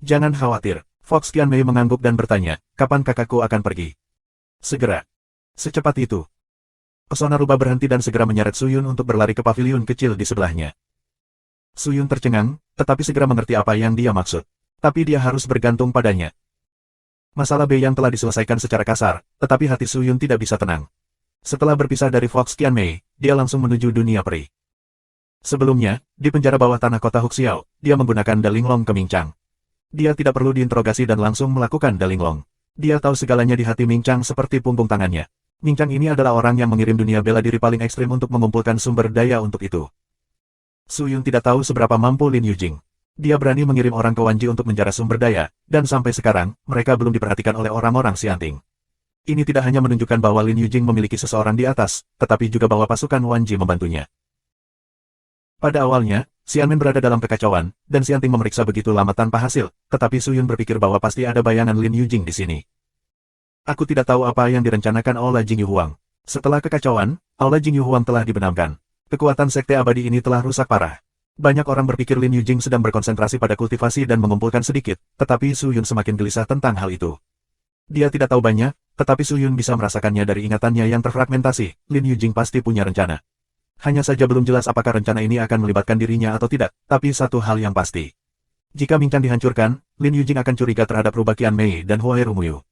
Jangan khawatir. Fox Qianmei mengangguk dan bertanya, kapan kakakku akan pergi? Segera. Secepat itu. Pesona Rubah berhenti dan segera menyeret Su Yun untuk berlari ke paviliun kecil di sebelahnya. Su Yun tercengang, tetapi segera mengerti apa yang dia maksud. Tapi dia harus bergantung padanya. Masalah Beiyang telah diselesaikan secara kasar, tetapi hati Su Yun tidak bisa tenang. Setelah berpisah dari Fox Qianmei, dia langsung menuju dunia peri. Sebelumnya, di penjara bawah tanah kota Huxiao, dia menggunakan Dalinglong ke Mincang. Dia tidak perlu diinterogasi dan langsung melakukan Dalinglong. Dia tahu segalanya di hati Mincang seperti punggung tangannya. Mincang ini adalah orang yang mengirim dunia bela diri paling ekstrim untuk mengumpulkan sumber daya untuk itu. Su Yun tidak tahu seberapa mampu Lin Yujing. Dia berani mengirim orang ke Wanji untuk menjara sumber daya, dan sampai sekarang, mereka belum diperhatikan oleh orang-orang Xianting. Ini tidak hanya menunjukkan bahwa Lin Yujing memiliki seseorang di atas, tetapi juga bahwa pasukan Wanji membantunya. Pada awalnya, Xianmen berada dalam kekacauan, dan Xianting memeriksa begitu lama tanpa hasil, tetapi Su Yun berpikir bahwa pasti ada bayangan Lin Yujing di sini. Aku tidak tahu apa yang direncanakan oleh Jing Yuhuang. Setelah kekacauan, aula Jing Yuhuang telah dibenamkan. Kekuatan sekte abadi ini telah rusak parah. Banyak orang berpikir Lin Yujing sedang berkonsentrasi pada kultivasi dan mengumpulkan sedikit, tetapi Su Yun semakin gelisah tentang hal itu. Dia tidak tahu banyak, tetapi Su Yun bisa merasakannya dari ingatannya yang terfragmentasi. Lin Yujing pasti punya rencana. Hanya saja belum jelas apakah rencana ini akan melibatkan dirinya atau tidak, tapi satu hal yang pasti. Jika Mincang dihancurkan, Lin Yujing akan curiga terhadap Rubah Qianmei dan Huai Rumuyu.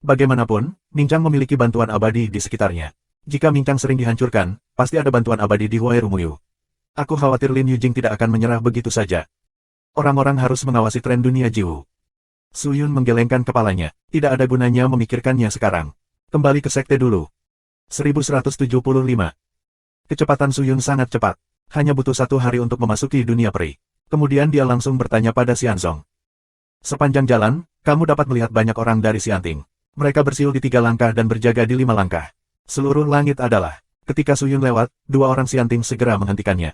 Bagaimanapun, Mincang memiliki bantuan abadi di sekitarnya. Jika Mincang sering dihancurkan, pasti ada bantuan abadi di Huai Rumuyu. Aku khawatir Lin Yujing tidak akan menyerah begitu saja. Orang-orang harus mengawasi tren dunia Jiwu. Su Yun menggelengkan kepalanya. Tidak ada gunanya memikirkannya sekarang. Kembali ke sekte dulu. 1175. Kecepatan Su Yun sangat cepat. Hanya butuh 1 hari untuk memasuki dunia peri. Kemudian dia langsung bertanya pada Xianzong. Sepanjang jalan, kamu dapat melihat banyak orang dari Xianting. Mereka bersiul di 3 langkah dan berjaga di 5 langkah. Seluruh langit adalah. Ketika Su Yun lewat, 2 orang Xianting segera menghentikannya.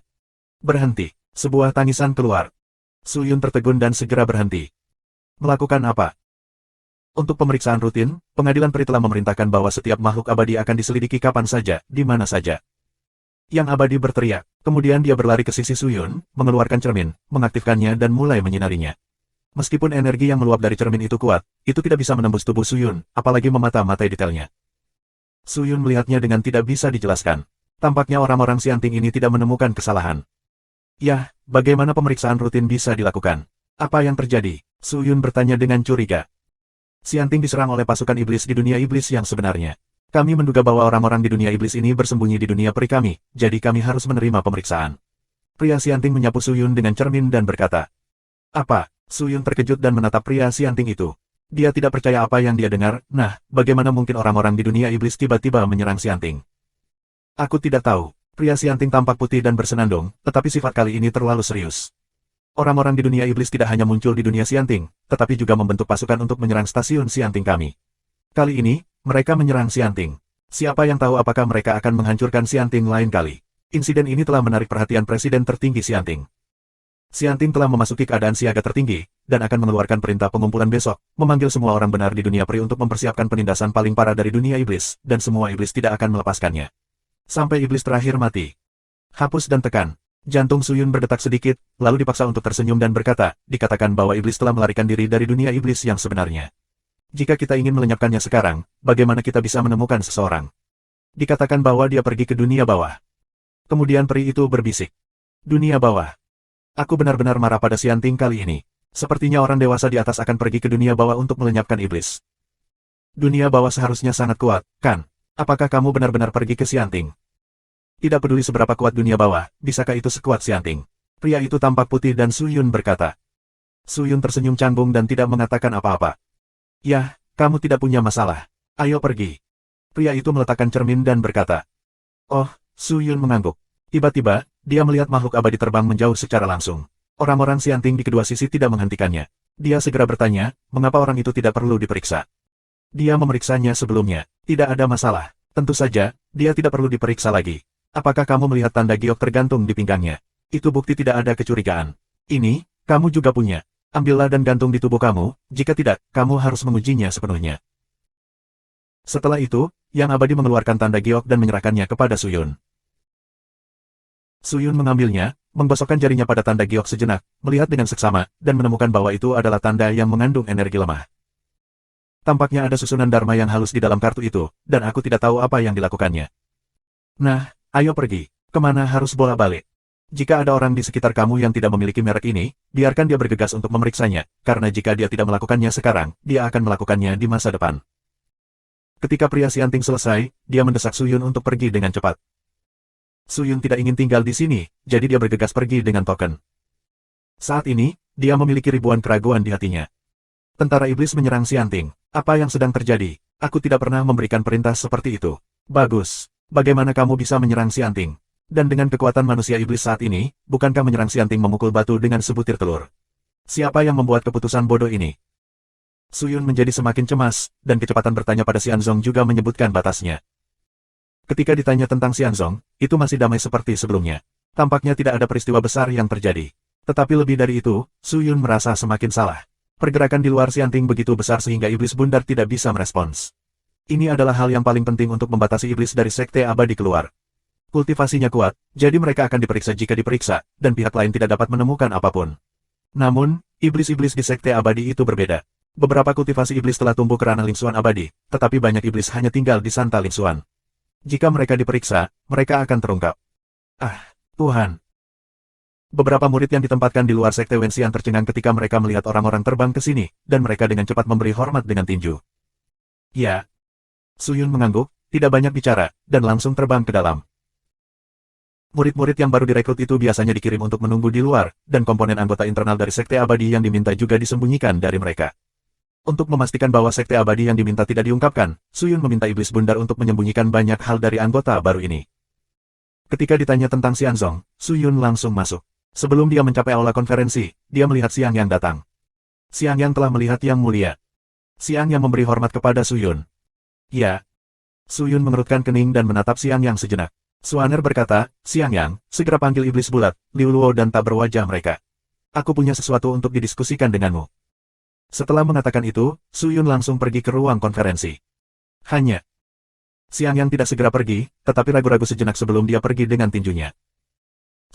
Berhenti. Sebuah tangisan keluar. Su Yun tertegun dan segera berhenti. Melakukan apa? Untuk pemeriksaan rutin, pengadilan peri telah memerintahkan bahwa setiap makhluk abadi akan diselidiki kapan saja, di mana saja. Yang abadi berteriak. Kemudian dia berlari ke sisi Su Yun, mengeluarkan cermin, mengaktifkannya dan mulai menyinarinya. Meskipun energi yang meluap dari cermin itu kuat, itu tidak bisa menembus tubuh Su Yun, apalagi memata-matai detailnya. Su Yun melihatnya dengan tidak bisa dijelaskan. Tampaknya orang-orang Xianting ini tidak menemukan kesalahan. Yah, bagaimana pemeriksaan rutin bisa dilakukan? Apa yang terjadi? Su Yun bertanya dengan curiga. Xianting diserang oleh pasukan iblis di dunia iblis yang sebenarnya. Kami menduga bahwa orang-orang di dunia iblis ini bersembunyi di dunia peri kami, jadi kami harus menerima pemeriksaan. Pria Xianting menyapu Suyun dengan cermin dan berkata, "Apa?" Suyun terkejut dan menatap pria Xianting itu. Dia tidak percaya apa yang dia dengar. Nah, bagaimana mungkin orang-orang di dunia iblis tiba-tiba menyerang Xianting? Aku tidak tahu. Pria Xianting tampak putih dan bersenandung, tetapi sifat kali ini terlalu serius. Orang-orang di dunia iblis tidak hanya muncul di dunia Xianting, tetapi juga membentuk pasukan untuk menyerang stasiun Xianting kami. Kali ini, mereka menyerang Xianting. Siapa yang tahu apakah mereka akan menghancurkan Xianting lain kali? Insiden ini telah menarik perhatian Presiden tertinggi Xianting. Xianting telah memasuki keadaan siaga tertinggi, dan akan mengeluarkan perintah pengumpulan besok, memanggil semua orang benar di dunia peri untuk mempersiapkan penindasan paling parah dari dunia iblis, dan semua iblis tidak akan melepaskannya. Sampai iblis terakhir mati. Hapus dan tekan. Jantung Suyun berdetak sedikit, lalu dipaksa untuk tersenyum dan berkata, dikatakan bahwa iblis telah melarikan diri dari dunia iblis yang sebenarnya. Jika kita ingin melenyapkannya sekarang, bagaimana kita bisa menemukan seseorang? Dikatakan bahwa dia pergi ke dunia bawah. Kemudian peri itu berbisik. Dunia bawah. Aku benar-benar marah pada Xianting kali ini. Sepertinya orang dewasa di atas akan pergi ke dunia bawah untuk melenyapkan iblis. Dunia bawah seharusnya sangat kuat, kan? Apakah kamu benar-benar pergi ke Xianting? Tidak peduli seberapa kuat dunia bawah, bisakah itu sekuat Xianting? Pria itu tampak putih dan Suyun berkata. Suyun tersenyum canggung dan tidak mengatakan apa-apa. Yah, kamu tidak punya masalah. Ayo pergi. Pria itu meletakkan cermin dan berkata. Oh, Suyun mengangguk. Tiba-tiba, dia melihat makhluk abadi terbang menjauh secara langsung. Orang-orang Xianting di kedua sisi tidak menghentikannya. Dia segera bertanya, mengapa orang itu tidak perlu diperiksa? Dia memeriksanya sebelumnya. Tidak ada masalah. Tentu saja, dia tidak perlu diperiksa lagi. Apakah kamu melihat tanda giok tergantung di pinggangnya? Itu bukti tidak ada kecurigaan. Ini, kamu juga punya. Ambillah dan gantung di tubuh kamu, jika tidak, kamu harus mengujinya sepenuhnya. Setelah itu, Yang Abadi mengeluarkan tanda giok dan menyerahkannya kepada Suyun. Suyun mengambilnya, menggosokkan jarinya pada tanda giok sejenak, melihat dengan seksama, dan menemukan bahwa itu adalah tanda yang mengandung energi lemah. Tampaknya ada susunan dharma yang halus di dalam kartu itu, dan aku tidak tahu apa yang dilakukannya. Nah, ayo pergi. Kemana harus bola-balik? Jika ada orang di sekitar kamu yang tidak memiliki merek ini, biarkan dia bergegas untuk memeriksanya, karena jika dia tidak melakukannya sekarang, dia akan melakukannya di masa depan. Ketika pria Xianting selesai, dia mendesak Suyun untuk pergi dengan cepat. Suyun tidak ingin tinggal di sini, jadi dia bergegas pergi dengan token. Saat ini, dia memiliki ribuan keraguan di hatinya. Tentara iblis menyerang Xianting. Apa yang sedang terjadi? Aku tidak pernah memberikan perintah seperti itu. Bagus. Bagaimana kamu bisa menyerang Xianting? Dan dengan kekuatan manusia iblis saat ini, bukankah menyerang Xianting memukul batu dengan sebutir telur? Siapa yang membuat keputusan bodoh ini? Suyun menjadi semakin cemas, dan kecepatan bertanya pada Xianzong juga menyebutkan batasnya. Ketika ditanya tentang Xianzong, itu masih damai seperti sebelumnya. Tampaknya tidak ada peristiwa besar yang terjadi. Tetapi lebih dari itu, Suyun merasa semakin salah. Pergerakan di luar Xianting begitu besar sehingga iblis bundar tidak bisa merespons. Ini adalah hal yang paling penting untuk membatasi iblis dari sekte abadi keluar. Kultivasinya kuat, jadi mereka akan diperiksa jika diperiksa, dan pihak lain tidak dapat menemukan apapun. Namun, iblis-iblis di sekte abadi itu berbeda. Beberapa kultivasi iblis telah tumbuh ke ranah lingsuan abadi, tetapi banyak iblis hanya tinggal di santa lingsuan. Jika mereka diperiksa, mereka akan terungkap. Ah, Tuhan. Beberapa murid yang ditempatkan di luar sekte Wenxian tercengang ketika mereka melihat orang-orang terbang ke sini, dan mereka dengan cepat memberi hormat dengan tinju. Ya. Suyun mengangguk, tidak banyak bicara, dan langsung terbang ke dalam. Murid-murid yang baru direkrut itu biasanya dikirim untuk menunggu di luar, dan komponen anggota internal dari Sekte Abadi yang diminta juga disembunyikan dari mereka. Untuk memastikan bahwa Sekte Abadi yang diminta tidak diungkapkan, Suyun meminta Iblis Bundar untuk menyembunyikan banyak hal dari anggota baru ini. Ketika ditanya tentang Xianzong, Suyun langsung masuk. Sebelum dia mencapai aula konferensi, dia melihat Xiang Yang datang. Xiang Yang telah melihat Yang Mulia. Xiang Yang memberi hormat kepada Suyun. Ya. Suyun mengerutkan kening dan menatap Xiang Yang sejenak. Suaner berkata, Xiang Yang, segera panggil iblis bulat, Liu Luo dan tak berwajah mereka. Aku punya sesuatu untuk didiskusikan denganmu. Setelah mengatakan itu, Suyun langsung pergi ke ruang konferensi. Hanya. Xiang Yang tidak segera pergi, tetapi ragu-ragu sejenak sebelum dia pergi dengan tinjunya.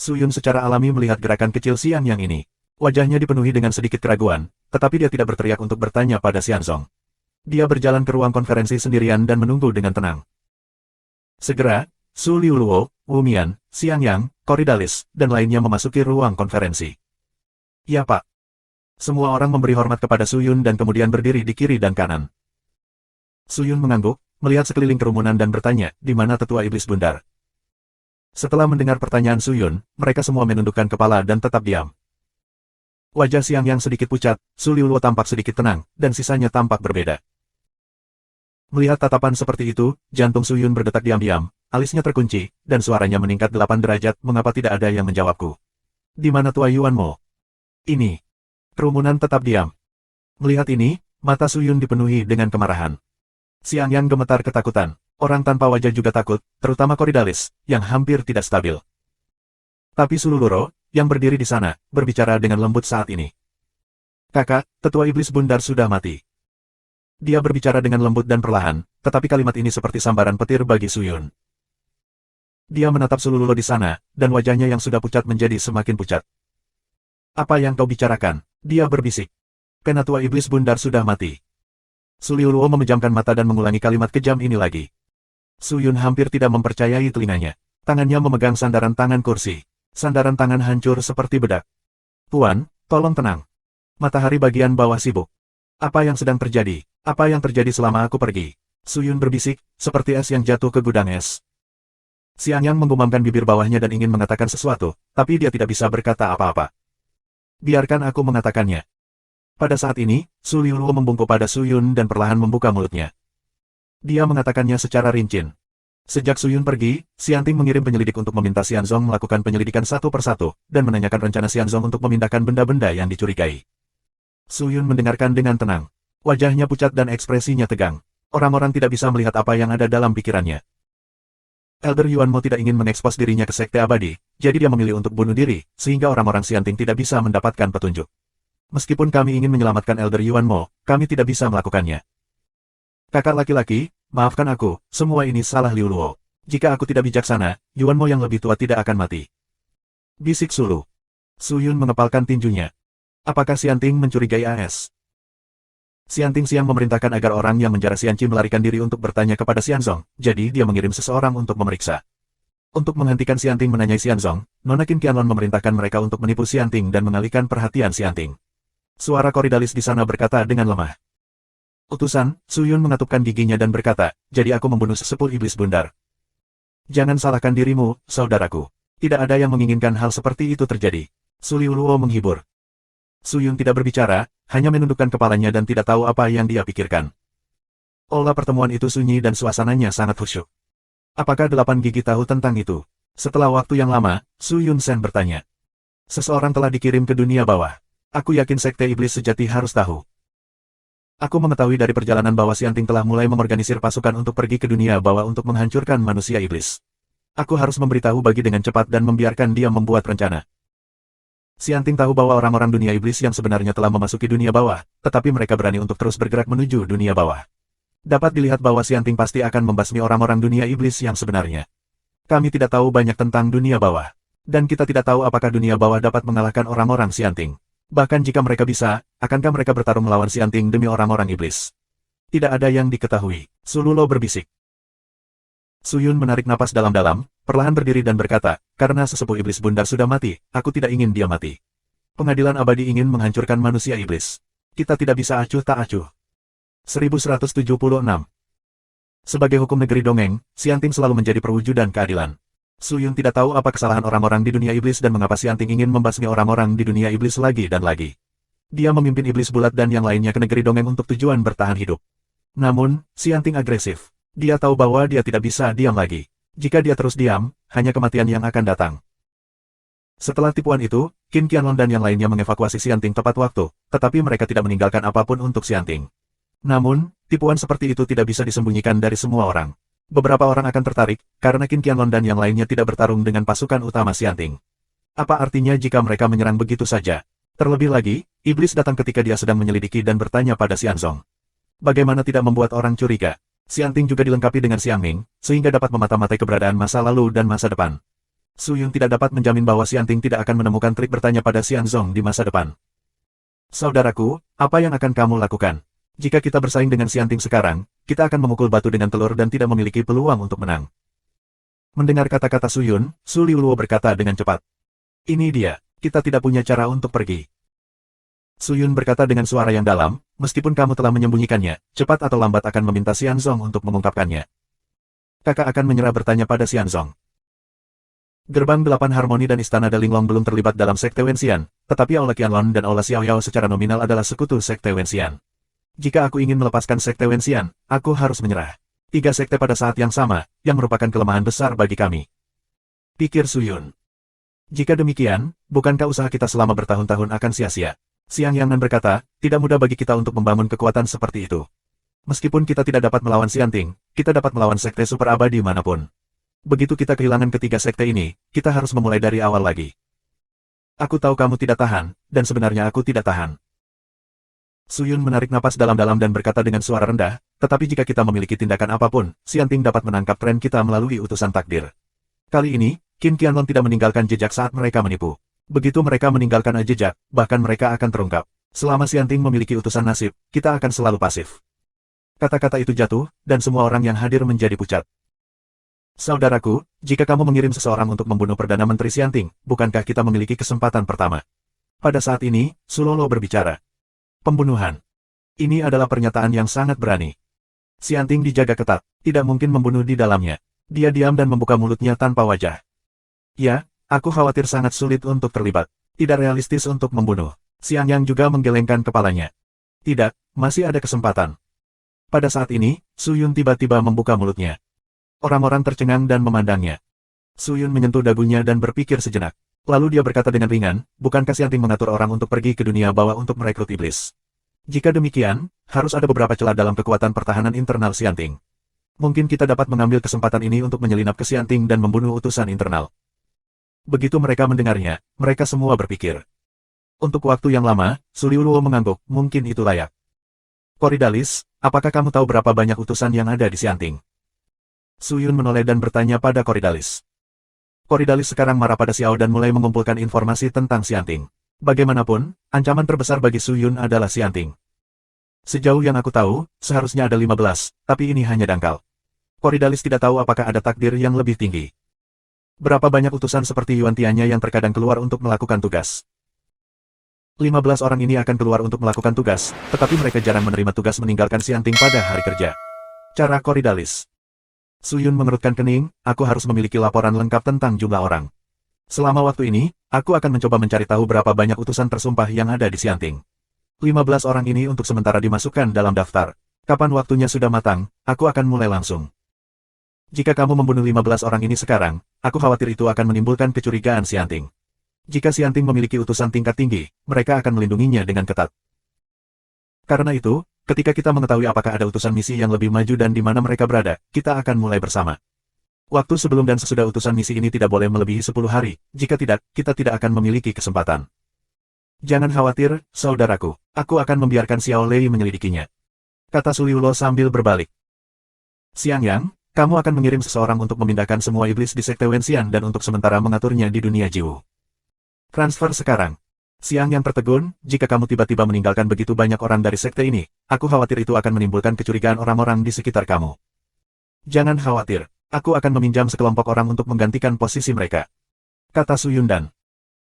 Suyun secara alami melihat gerakan kecil Xiang Yang ini. Wajahnya dipenuhi dengan sedikit keraguan, tetapi dia tidak berteriak untuk bertanya pada Xianzong. Dia berjalan ke ruang konferensi sendirian dan menunggu dengan tenang. Segera, Su Liu Luo, Wu Mian, Xiang Yang, Koridalis, dan lainnya memasuki ruang konferensi. Ya Pak. Semua orang memberi hormat kepada Suyun dan kemudian berdiri di kiri dan kanan. Suyun mengangguk, melihat sekeliling kerumunan dan bertanya, di mana tetua iblis bundar? Setelah mendengar pertanyaan Su Yun, mereka semua menundukkan kepala dan tetap diam. Wajah Xiang Yang sedikit pucat, Su Liuluo tampak sedikit tenang, dan sisanya tampak berbeda. Melihat tatapan seperti itu, jantung Su Yun berdetak diam-diam, alisnya terkunci, dan suaranya meningkat 8 derajat, mengapa tidak ada yang menjawabku? Di mana Tua Yuan Mo? Ini. Kerumunan tetap diam. Melihat ini, mata Su Yun dipenuhi dengan kemarahan. Xiang Yang gemetar ketakutan. Orang tanpa wajah juga takut, terutama Koridalis, yang hampir tidak stabil. Tapi Su Luluoro, yang berdiri di sana, berbicara dengan lembut saat ini. Kakak, tetua iblis bundar sudah mati. Dia berbicara dengan lembut dan perlahan, tetapi kalimat ini seperti sambaran petir bagi Su Yun. Dia menatap Su Luluoro di sana, dan wajahnya yang sudah pucat menjadi semakin pucat. Apa yang kau bicarakan? Dia berbisik. Penatua iblis bundar sudah mati. Su Luluoro memejamkan mata dan mengulangi kalimat kejam ini lagi. Su Yun hampir tidak mempercayai telinganya. Tangannya memegang sandaran tangan kursi. Sandaran tangan hancur seperti bedak. Tuan, tolong tenang. Matahari bagian bawah sibuk. Apa yang sedang terjadi? Apa yang terjadi selama aku pergi? Su Yun berbisik, seperti es yang jatuh ke gudang es. Xiang Yang menggumamkan bibir bawahnya dan ingin mengatakan sesuatu, tapi dia tidak bisa berkata apa-apa. Biarkan aku mengatakannya. Pada saat ini, Su Liuluo membungkuk pada Su Yun dan perlahan membuka mulutnya. Dia mengatakannya secara rinci. Sejak Su Yun pergi, Xianting mengirim penyelidik untuk meminta Xianzong melakukan penyelidikan satu persatu, dan menanyakan rencana Xianzong untuk memindahkan benda-benda yang dicurigai. Su Yun mendengarkan dengan tenang. Wajahnya pucat dan ekspresinya tegang. Orang-orang tidak bisa melihat apa yang ada dalam pikirannya. Elder Yuan Mo tidak ingin mengekspos dirinya ke Sekte Abadi, jadi dia memilih untuk bunuh diri, sehingga orang-orang Xianting tidak bisa mendapatkan petunjuk. Meskipun kami ingin menyelamatkan Elder Yuan Mo, kami tidak bisa melakukannya. Kakak laki-laki, maafkan aku, semua ini salah Liu Luo. Jika aku tidak bijaksana, Yuan Mo yang lebih tua tidak akan mati. Bisik Sulu. Su Yun mengepalkan tinjunya. Apakah Xianting mencurigai AS? Xianting Xiang memerintahkan agar orang yang menjara Xianqi melarikan diri untuk bertanya kepada Xianzong, jadi dia mengirim seseorang untuk memeriksa. Untuk menghentikan Xianting menanyai Xianzong, Nona Qin Qianlong memerintahkan mereka untuk menipu Xianting dan mengalihkan perhatian Xianting. Suara Koridalis di sana berkata dengan lemah. Utusan, Su Yun mengatupkan giginya dan berkata, jadi aku membunuh sesepuh iblis bundar. Jangan salahkan dirimu, saudaraku. Tidak ada yang menginginkan hal seperti itu terjadi. Su Liuluo menghibur. Su Yun tidak berbicara, hanya menundukkan kepalanya dan tidak tahu apa yang dia pikirkan. Olah pertemuan itu sunyi dan suasananya sangat khusyuk. Apakah 8 gigi tahu tentang itu? Setelah waktu yang lama, Su Yun Sen bertanya. Seseorang telah dikirim ke dunia bawah. Aku yakin Sekte Iblis Sejati harus tahu. Aku mengetahui dari perjalanan bahwa Xianting telah mulai mengorganisir pasukan untuk pergi ke dunia bawah untuk menghancurkan manusia iblis. Aku harus memberitahu Bagi dengan cepat dan membiarkan dia membuat rencana. Xianting tahu bahwa orang-orang dunia iblis yang sebenarnya telah memasuki dunia bawah, tetapi mereka berani untuk terus bergerak menuju dunia bawah. Dapat dilihat bahwa Xianting pasti akan membasmi orang-orang dunia iblis yang sebenarnya. Kami tidak tahu banyak tentang dunia bawah. Dan kita tidak tahu apakah dunia bawah dapat mengalahkan orang-orang Xianting. Bahkan jika mereka bisa, akankah mereka bertarung melawan Xianting demi orang-orang iblis? Tidak ada yang diketahui. Su Luluo berbisik. Su Yun menarik napas dalam-dalam, perlahan berdiri dan berkata, karena sesepuh iblis bundar sudah mati, aku tidak ingin dia mati. Pengadilan abadi ingin menghancurkan manusia iblis. Kita tidak bisa acuh tak acuh. 1176. Sebagai hukum negeri dongeng, Xianting selalu menjadi perwujudan keadilan. Su Yun tidak tahu apa kesalahan orang-orang di dunia iblis dan mengapa Xianting ingin membasmi orang-orang di dunia iblis lagi dan lagi. Dia memimpin iblis bulat dan yang lainnya ke negeri dongeng untuk tujuan bertahan hidup. Namun, Xianting agresif. Dia tahu bahwa dia tidak bisa diam lagi. Jika dia terus diam, hanya kematian yang akan datang. Setelah tipuan itu, Qin Qianlong dan yang lainnya mengevakuasi Xianting tepat waktu, tetapi mereka tidak meninggalkan apapun untuk Xianting. Namun, tipuan seperti itu tidak bisa disembunyikan dari semua orang. Beberapa orang akan tertarik, karena Qin Qianlong dan yang lainnya tidak bertarung dengan pasukan utama Xianting. Apa artinya jika mereka menyerang begitu saja? Terlebih lagi, iblis datang ketika dia sedang menyelidiki dan bertanya pada Xianzong. Bagaimana tidak membuat orang curiga? Xianting juga dilengkapi dengan Xiangming, sehingga dapat memata-matai keberadaan masa lalu dan masa depan. Su Yun tidak dapat menjamin bahwa Xianting tidak akan menemukan trik bertanya pada Xianzong di masa depan. Saudaraku, apa yang akan kamu lakukan? Jika kita bersaing dengan Xianting sekarang, kita akan memukul batu dengan telur dan tidak memiliki peluang untuk menang. Mendengar kata-kata Su Yun, Su Liuluo berkata dengan cepat. Ini dia, kita tidak punya cara untuk pergi. Su Yun berkata dengan suara yang dalam, meskipun kamu telah menyembunyikannya, cepat atau lambat akan meminta Xianzong untuk mengungkapkannya. Kakak akan menyerah bertanya pada Xianzong. Gerbang Delapan Harmoni dan Istana Delinglong belum terlibat dalam Sekte Wenxian, tetapi Aula Qianlong dan Aula Xiaoyao secara nominal adalah sekutu Sekte Wenxian. Jika aku ingin melepaskan Sekte Wenxian, aku harus menyerah. 3 sekte pada saat yang sama, yang merupakan kelemahan besar bagi kami. Pikir Su Yun. Jika demikian, bukankah usaha kita selama bertahun-tahun akan sia-sia? Xiang Yangnan berkata, tidak mudah bagi kita untuk membangun kekuatan seperti itu. Meskipun kita tidak dapat melawan Xianting, kita dapat melawan sekte super abadi manapun. Begitu kita kehilangan ketiga sekte ini, kita harus memulai dari awal lagi. Aku tahu kamu tidak tahan, dan sebenarnya aku tidak tahan. Su Yun menarik napas dalam-dalam dan berkata dengan suara rendah, tetapi jika kita memiliki tindakan apapun, Xianting dapat menangkap tren kita melalui utusan takdir. Kali ini, Qin Qianlong tidak meninggalkan jejak saat mereka menipu. Begitu mereka meninggalkan jejak, bahkan mereka akan terungkap. Selama Xianting memiliki utusan nasib, kita akan selalu pasif. Kata-kata itu jatuh, dan semua orang yang hadir menjadi pucat. Saudaraku, jika kamu mengirim seseorang untuk membunuh Perdana Menteri Xianting, bukankah kita memiliki kesempatan pertama? Pada saat ini, Sulolo berbicara. Pembunuhan. Ini adalah pernyataan yang sangat berani. Xianting dijaga ketat, tidak mungkin membunuh di dalamnya. Dia diam dan membuka mulutnya tanpa wajah. Ya, aku khawatir sangat sulit untuk terlibat. Tidak realistis untuk membunuh. Xiang Yang juga menggelengkan kepalanya. Tidak, masih ada kesempatan. Pada saat ini, Su Yun tiba-tiba membuka mulutnya. Orang-orang tercengang dan memandangnya. Su Yun menyentuh dagunya dan berpikir sejenak. Lalu dia berkata dengan ringan, bukankah Xianting mengatur orang untuk pergi ke dunia bawah untuk merekrut iblis? Jika demikian, harus ada beberapa celah dalam kekuatan pertahanan internal Xianting. Mungkin kita dapat mengambil kesempatan ini untuk menyelinap ke Xianting dan membunuh utusan internal. Begitu mereka mendengarnya, mereka semua berpikir. Untuk waktu yang lama, Su Liuluo mengangguk, mungkin itu layak. Koridalis, apakah kamu tahu berapa banyak utusan yang ada di Xianting? Su Yun menoleh dan bertanya pada Koridalis. Koridalis sekarang marah pada Xiao dan mulai mengumpulkan informasi tentang Xianting. Bagaimanapun, ancaman terbesar bagi Su Yun adalah Xianting. Sejauh yang aku tahu, seharusnya ada 15, tapi ini hanya dangkal. Koridalis tidak tahu apakah ada takdir yang lebih tinggi. Berapa banyak utusan seperti Yuan Tianya yang terkadang keluar untuk melakukan tugas? 15 orang ini akan keluar untuk melakukan tugas, tetapi mereka jarang menerima tugas meninggalkan Xianting pada hari kerja. Cara Koridalis. Su Yun mengerutkan kening, aku harus memiliki laporan lengkap tentang jumlah orang. Selama waktu ini, aku akan mencoba mencari tahu berapa banyak utusan tersumpah yang ada di Xianting. 15 orang ini untuk sementara dimasukkan dalam daftar. Kapan waktunya sudah matang, aku akan mulai langsung. Jika kamu membunuh 15 orang ini sekarang, aku khawatir itu akan menimbulkan kecurigaan Xianting. Jika Xianting memiliki utusan tingkat tinggi, mereka akan melindunginya dengan ketat. Karena itu, ketika kita mengetahui apakah ada utusan misi yang lebih maju dan di mana mereka berada, kita akan mulai bersama. Waktu sebelum dan sesudah utusan misi ini tidak boleh melebihi 10 hari, jika tidak, kita tidak akan memiliki kesempatan. Jangan khawatir, saudaraku, aku akan membiarkan Xiao Lei menyelidikinya. Kata Su Liuluo sambil berbalik. Xiang Yang, kamu akan mengirim seseorang untuk memindahkan semua iblis di Sekte Wenxian dan untuk sementara mengaturnya di dunia Jiwu. Transfer sekarang. Xiang Yang tertegun, jika kamu tiba-tiba meninggalkan begitu banyak orang dari sekte ini, aku khawatir itu akan menimbulkan kecurigaan orang-orang di sekitar kamu. Jangan khawatir, aku akan meminjam sekelompok orang untuk menggantikan posisi mereka. Kata Su Yundan.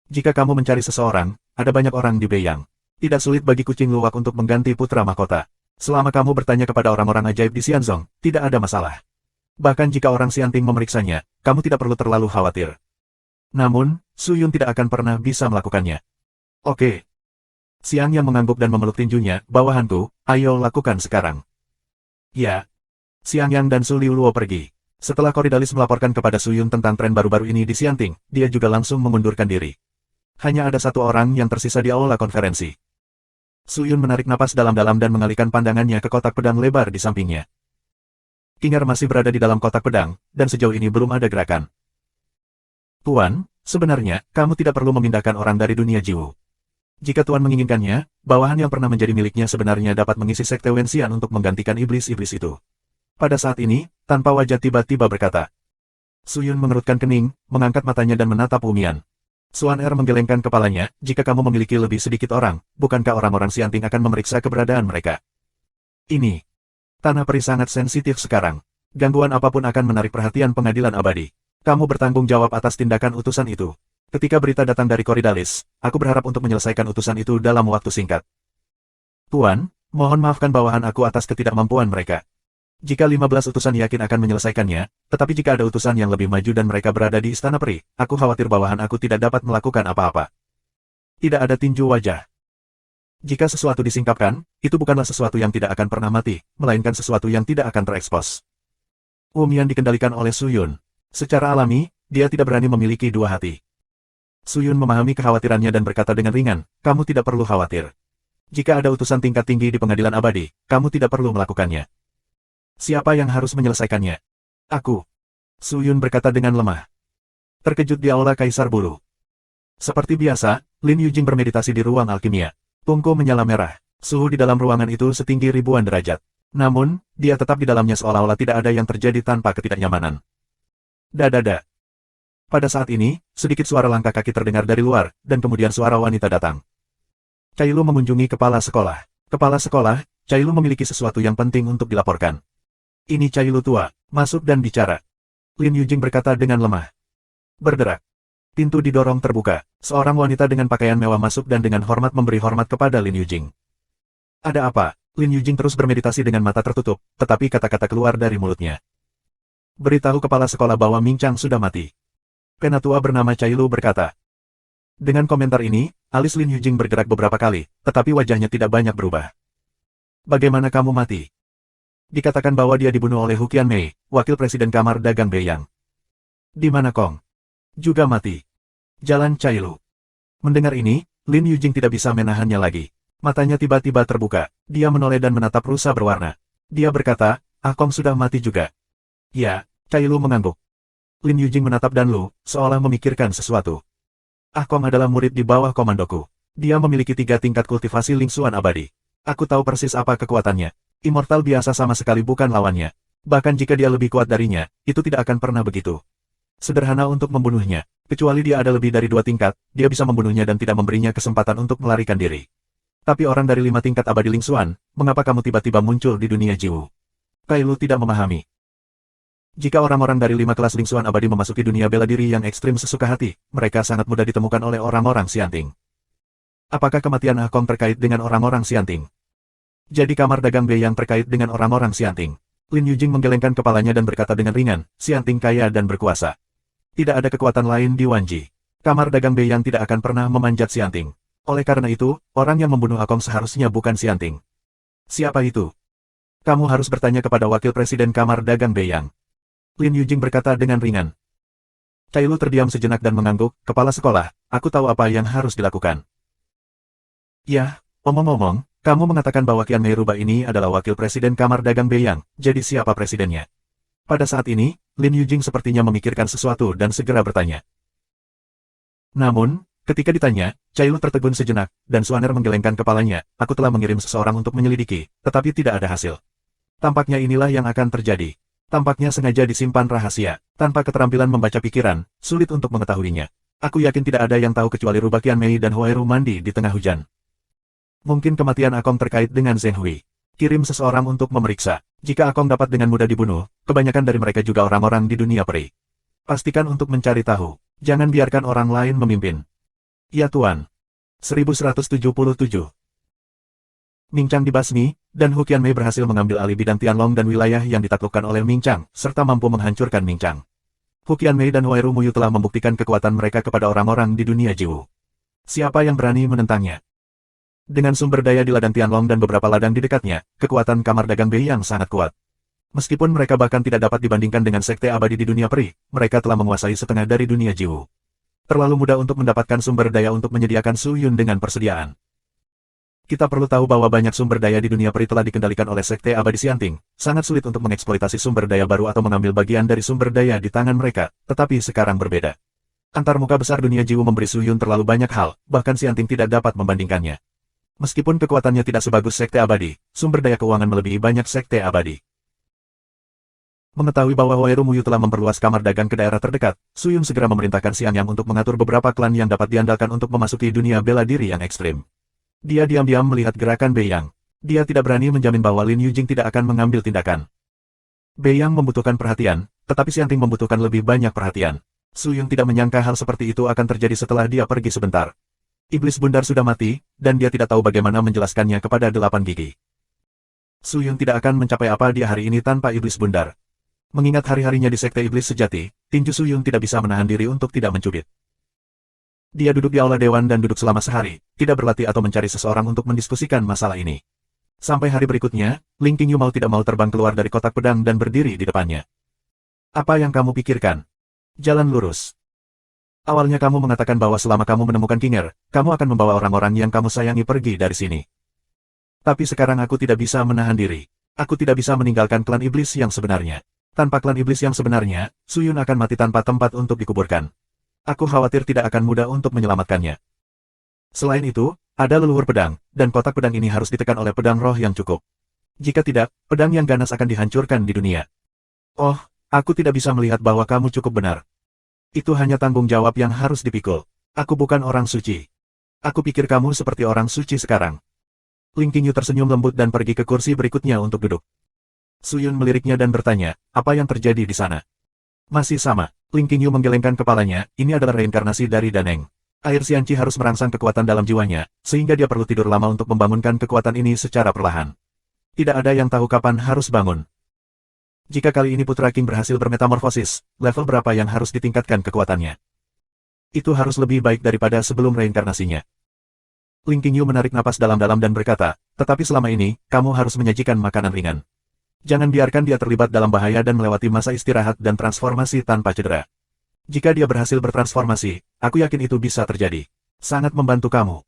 Jika kamu mencari seseorang, ada banyak orang di Beiyang. Tidak sulit bagi kucing luwak untuk mengganti putra mahkota. Selama kamu bertanya kepada orang-orang ajaib di Xianzong, tidak ada masalah. Bahkan jika orang Xianting memeriksanya, kamu tidak perlu terlalu khawatir. Namun, Su Yun tidak akan pernah bisa melakukannya. Oke. Xiang Yang mengangguk dan memeluk tinjunya, bawahanku, ayo lakukan sekarang. Ya. Xiang Yang dan Su Liuluo pergi. Setelah Koridalis melaporkan kepada Su Yun tentang tren baru-baru ini di Xianting, dia juga langsung mengundurkan diri. Hanya ada satu orang yang tersisa di aula konferensi. Su Yun menarik napas dalam-dalam dan mengalihkan pandangannya ke kotak pedang lebar di sampingnya. Qinger masih berada di dalam kotak pedang, dan sejauh ini belum ada gerakan. Tuan, sebenarnya, kamu tidak perlu memindahkan orang dari dunia Jiwu. Jika Tuan menginginkannya, bawahan yang pernah menjadi miliknya sebenarnya dapat mengisi Sekte Wenxian untuk menggantikan iblis-iblis itu. Pada saat ini, tanpa wajah tiba-tiba berkata. Su Yun mengerutkan kening, mengangkat matanya dan menatap Wumian. Suan Er menggelengkan kepalanya, jika kamu memiliki lebih sedikit orang, bukankah orang-orang Xianting akan memeriksa keberadaan mereka? Ini. Tanah Peri sangat sensitif sekarang. Gangguan apapun akan menarik perhatian pengadilan abadi. Kamu bertanggung jawab atas tindakan utusan itu. Ketika berita datang dari Koridalis, aku berharap untuk menyelesaikan utusan itu dalam waktu singkat. Tuan, mohon maafkan bawahan aku atas ketidakmampuan mereka. Jika 15 utusan yakin akan menyelesaikannya, tetapi jika ada utusan yang lebih maju dan mereka berada di Istana Peri, aku khawatir bawahan aku tidak dapat melakukan apa-apa. Tidak ada tinju wajah. Jika sesuatu disingkapkan, itu bukanlah sesuatu yang tidak akan pernah mati, melainkan sesuatu yang tidak akan terekspos. Wumian dikendalikan oleh Suyun. Secara alami, dia tidak berani memiliki dua hati. Suyun memahami kekhawatirannya dan berkata dengan ringan, kamu tidak perlu khawatir. Jika ada utusan tingkat tinggi di pengadilan abadi, kamu tidak perlu melakukannya. Siapa yang harus menyelesaikannya? Aku. Suyun berkata dengan lemah. Terkejut di aula Kaisar Bulu. Seperti biasa, Lin Yujing bermeditasi di ruang alkimia. Tungku menyala merah. Suhu di dalam ruangan itu setinggi ribuan derajat. Namun, dia tetap di dalamnya seolah-olah tidak ada yang terjadi tanpa ketidaknyamanan. Dadada. Pada saat ini, sedikit suara langkah kaki terdengar dari luar, dan kemudian suara wanita datang. Cailu mengunjungi kepala sekolah. Kepala sekolah, Cailu memiliki sesuatu yang penting untuk dilaporkan. Ini Cailu tua, masuk dan bicara. Lin Yujing berkata dengan lemah. Berderak. Pintu didorong terbuka. Seorang wanita dengan pakaian mewah masuk dan dengan hormat memberi hormat kepada Lin Yujing. Ada apa? Lin Yujing terus bermeditasi dengan mata tertutup, tetapi kata-kata keluar dari mulutnya. Beritahu kepala sekolah bahwa Ming Chang sudah mati. Penatua bernama Cailu berkata. Dengan komentar ini, alis Lin Yujing bergerak beberapa kali, tetapi wajahnya tidak banyak berubah. Bagaimana kamu mati? Dikatakan bahwa dia dibunuh oleh Hu Qianmei, wakil presiden Kamar Dagang Beiyang. Di mana Kong? Juga mati. Jalan Cailu. Mendengar ini, Lin Yujing tidak bisa menahannya lagi. Matanya tiba-tiba terbuka. Dia menoleh dan menatap rusa berwarna. Dia berkata, Kong sudah mati juga. Ya, Cailu mengangguk. Lin Yujing menatap Dan Lu, seolah memikirkan sesuatu. Kong adalah murid di bawah komandoku. Dia memiliki 3 tingkat kultivasi Lingsuan abadi. Aku tahu persis apa kekuatannya. Immortal biasa sama sekali bukan lawannya. Bahkan jika dia lebih kuat darinya, itu tidak akan pernah begitu. Sederhana untuk membunuhnya. Kecuali dia ada lebih dari 2 tingkat, dia bisa membunuhnya dan tidak memberinya kesempatan untuk melarikan diri. Tapi orang dari 5 tingkat abadi Lingsuan, mengapa kamu tiba-tiba muncul di dunia Jiwu? Cailu tidak memahami. Jika orang-orang dari 5 kelas Lingsuan abadi memasuki dunia bela diri yang ekstrim sesuka hati, mereka sangat mudah ditemukan oleh orang-orang Xianting. Apakah kematian Kong terkait dengan orang-orang Xianting? Jadi Kamar Dagang Beiyang terkait dengan orang-orang Xianting. Lin Yujing menggelengkan kepalanya dan berkata dengan ringan, Xianting kaya dan berkuasa. Tidak ada kekuatan lain di Wanji. Kamar Dagang Beiyang tidak akan pernah memanjat Xianting. Oleh karena itu, orang yang membunuh Kong seharusnya bukan Xianting. Siapa itu? Kamu harus bertanya kepada wakil presiden Kamar Dagang Beiyang. Lin Yujing berkata dengan ringan. Cailu terdiam sejenak dan mengangguk, kepala sekolah, aku tahu apa yang harus dilakukan. Ya, omong-omong, kamu mengatakan bahwa Qianmei Rubah ini adalah wakil presiden Kamar Dagang Beiyang, jadi siapa presidennya? Pada saat ini, Lin Yujing sepertinya memikirkan sesuatu dan segera bertanya. Namun, ketika ditanya, Cailu tertegun sejenak, dan Suaner menggelengkan kepalanya, aku telah mengirim seseorang untuk menyelidiki, tetapi tidak ada hasil. Tampaknya inilah yang akan terjadi. Tampaknya sengaja disimpan rahasia. Tanpa keterampilan membaca pikiran, sulit untuk mengetahuinya. Aku yakin tidak ada yang tahu kecuali Rubah Qianmei dan Huairu mandi di tengah hujan. Mungkin kematian Kong terkait dengan Zheng Hui. Kirim seseorang untuk memeriksa. Jika Kong dapat dengan mudah dibunuh, kebanyakan dari mereka juga orang-orang di dunia peri. Pastikan untuk mencari tahu. Jangan biarkan orang lain memimpin. Ya Tuan. 1177. Ming Chang dibasmi, dan Hu Qianmei berhasil mengambil alih bidang Tianlong dan wilayah yang ditaklukkan oleh Ming Chang, serta mampu menghancurkan Ming Chang. Hu Qianmei dan Huairu Muyu telah membuktikan kekuatan mereka kepada orang-orang di dunia Jiwu. Siapa yang berani menentangnya? Dengan sumber daya di ladang Tianlong dan beberapa ladang di dekatnya, kekuatan Kamar Dagang Beiyang sangat kuat. Meskipun mereka bahkan tidak dapat dibandingkan dengan sekte abadi di dunia peri, mereka telah menguasai setengah dari dunia Jiwu. Terlalu mudah untuk mendapatkan sumber daya untuk menyediakan Su Yun dengan persediaan. Kita perlu tahu bahwa banyak sumber daya di dunia peri telah dikendalikan oleh sekte abadi Xianting. Sangat sulit untuk mengeksploitasi sumber daya baru atau mengambil bagian dari sumber daya di tangan mereka, tetapi sekarang berbeda. Antar muka besar dunia Jiwu memberi Su Yun terlalu banyak hal, bahkan Xianting tidak dapat membandingkannya. Meskipun kekuatannya tidak sebagus sekte abadi, sumber daya keuangan melebihi banyak sekte abadi. Mengetahui bahwa Huairu Muyu telah memperluas kamar dagang ke daerah terdekat, Su Yun segera memerintahkan Xiang Yang untuk mengatur beberapa klan yang dapat diandalkan untuk memasuki dunia bela diri yang ekstrim. Dia diam-diam melihat gerakan Beiyang. Dia tidak berani menjamin bahwa Lin Yujing tidak akan mengambil tindakan. Beiyang membutuhkan perhatian, tetapi Xianting membutuhkan lebih banyak perhatian. Su Yun tidak menyangka hal seperti itu akan terjadi setelah dia pergi sebentar. Iblis bundar sudah mati, dan dia tidak tahu bagaimana menjelaskannya kepada 8 gigi. Su Yun tidak akan mencapai apa dia hari ini tanpa iblis bundar. Mengingat hari-harinya di Sekte Iblis Sejati, tinju Su Yun tidak bisa menahan diri untuk tidak mencubit. Dia duduk di aula dewan dan duduk selama sehari, tidak berlatih atau mencari seseorang untuk mendiskusikan masalah ini. Sampai hari berikutnya, Ling Qingyu mau tidak mau terbang keluar dari kotak pedang dan berdiri di depannya. Apa yang kamu pikirkan? Jalan lurus. Awalnya kamu mengatakan bahwa selama kamu menemukan Kinger, kamu akan membawa orang-orang yang kamu sayangi pergi dari sini. Tapi sekarang aku tidak bisa menahan diri. Aku tidak bisa meninggalkan klan iblis yang sebenarnya. Tanpa klan iblis yang sebenarnya, Su Yun akan mati tanpa tempat untuk dikuburkan. Aku khawatir tidak akan mudah untuk menyelamatkannya. Selain itu, ada leluhur pedang, dan kotak pedang ini harus ditekan oleh pedang roh yang cukup. Jika tidak, pedang yang ganas akan dihancurkan di dunia. Oh, aku tidak bisa melihat bahwa kamu cukup benar. Itu hanya tanggung jawab yang harus dipikul. Aku bukan orang suci. Aku pikir kamu seperti orang suci sekarang. Ling Qingyu tersenyum lembut dan pergi ke kursi berikutnya untuk duduk. Su Yun meliriknya dan bertanya, apa yang terjadi di sana? Masih sama. Ling Qingyu menggelengkan kepalanya, ini adalah reinkarnasi dari Daneng. Air Xianqi harus merangsang kekuatan dalam jiwanya, sehingga dia perlu tidur lama untuk membangunkan kekuatan ini secara perlahan. Tidak ada yang tahu kapan harus bangun. Jika kali ini Putra King berhasil bermetamorfosis, level berapa yang harus ditingkatkan kekuatannya? Itu harus lebih baik daripada sebelum reinkarnasinya. Ling Qingyu menarik napas dalam-dalam dan berkata, tetapi selama ini, kamu harus menyajikan makanan ringan. Jangan biarkan dia terlibat dalam bahaya dan melewati masa istirahat dan transformasi tanpa cedera. Jika dia berhasil bertransformasi, aku yakin itu bisa terjadi. Sangat membantu kamu.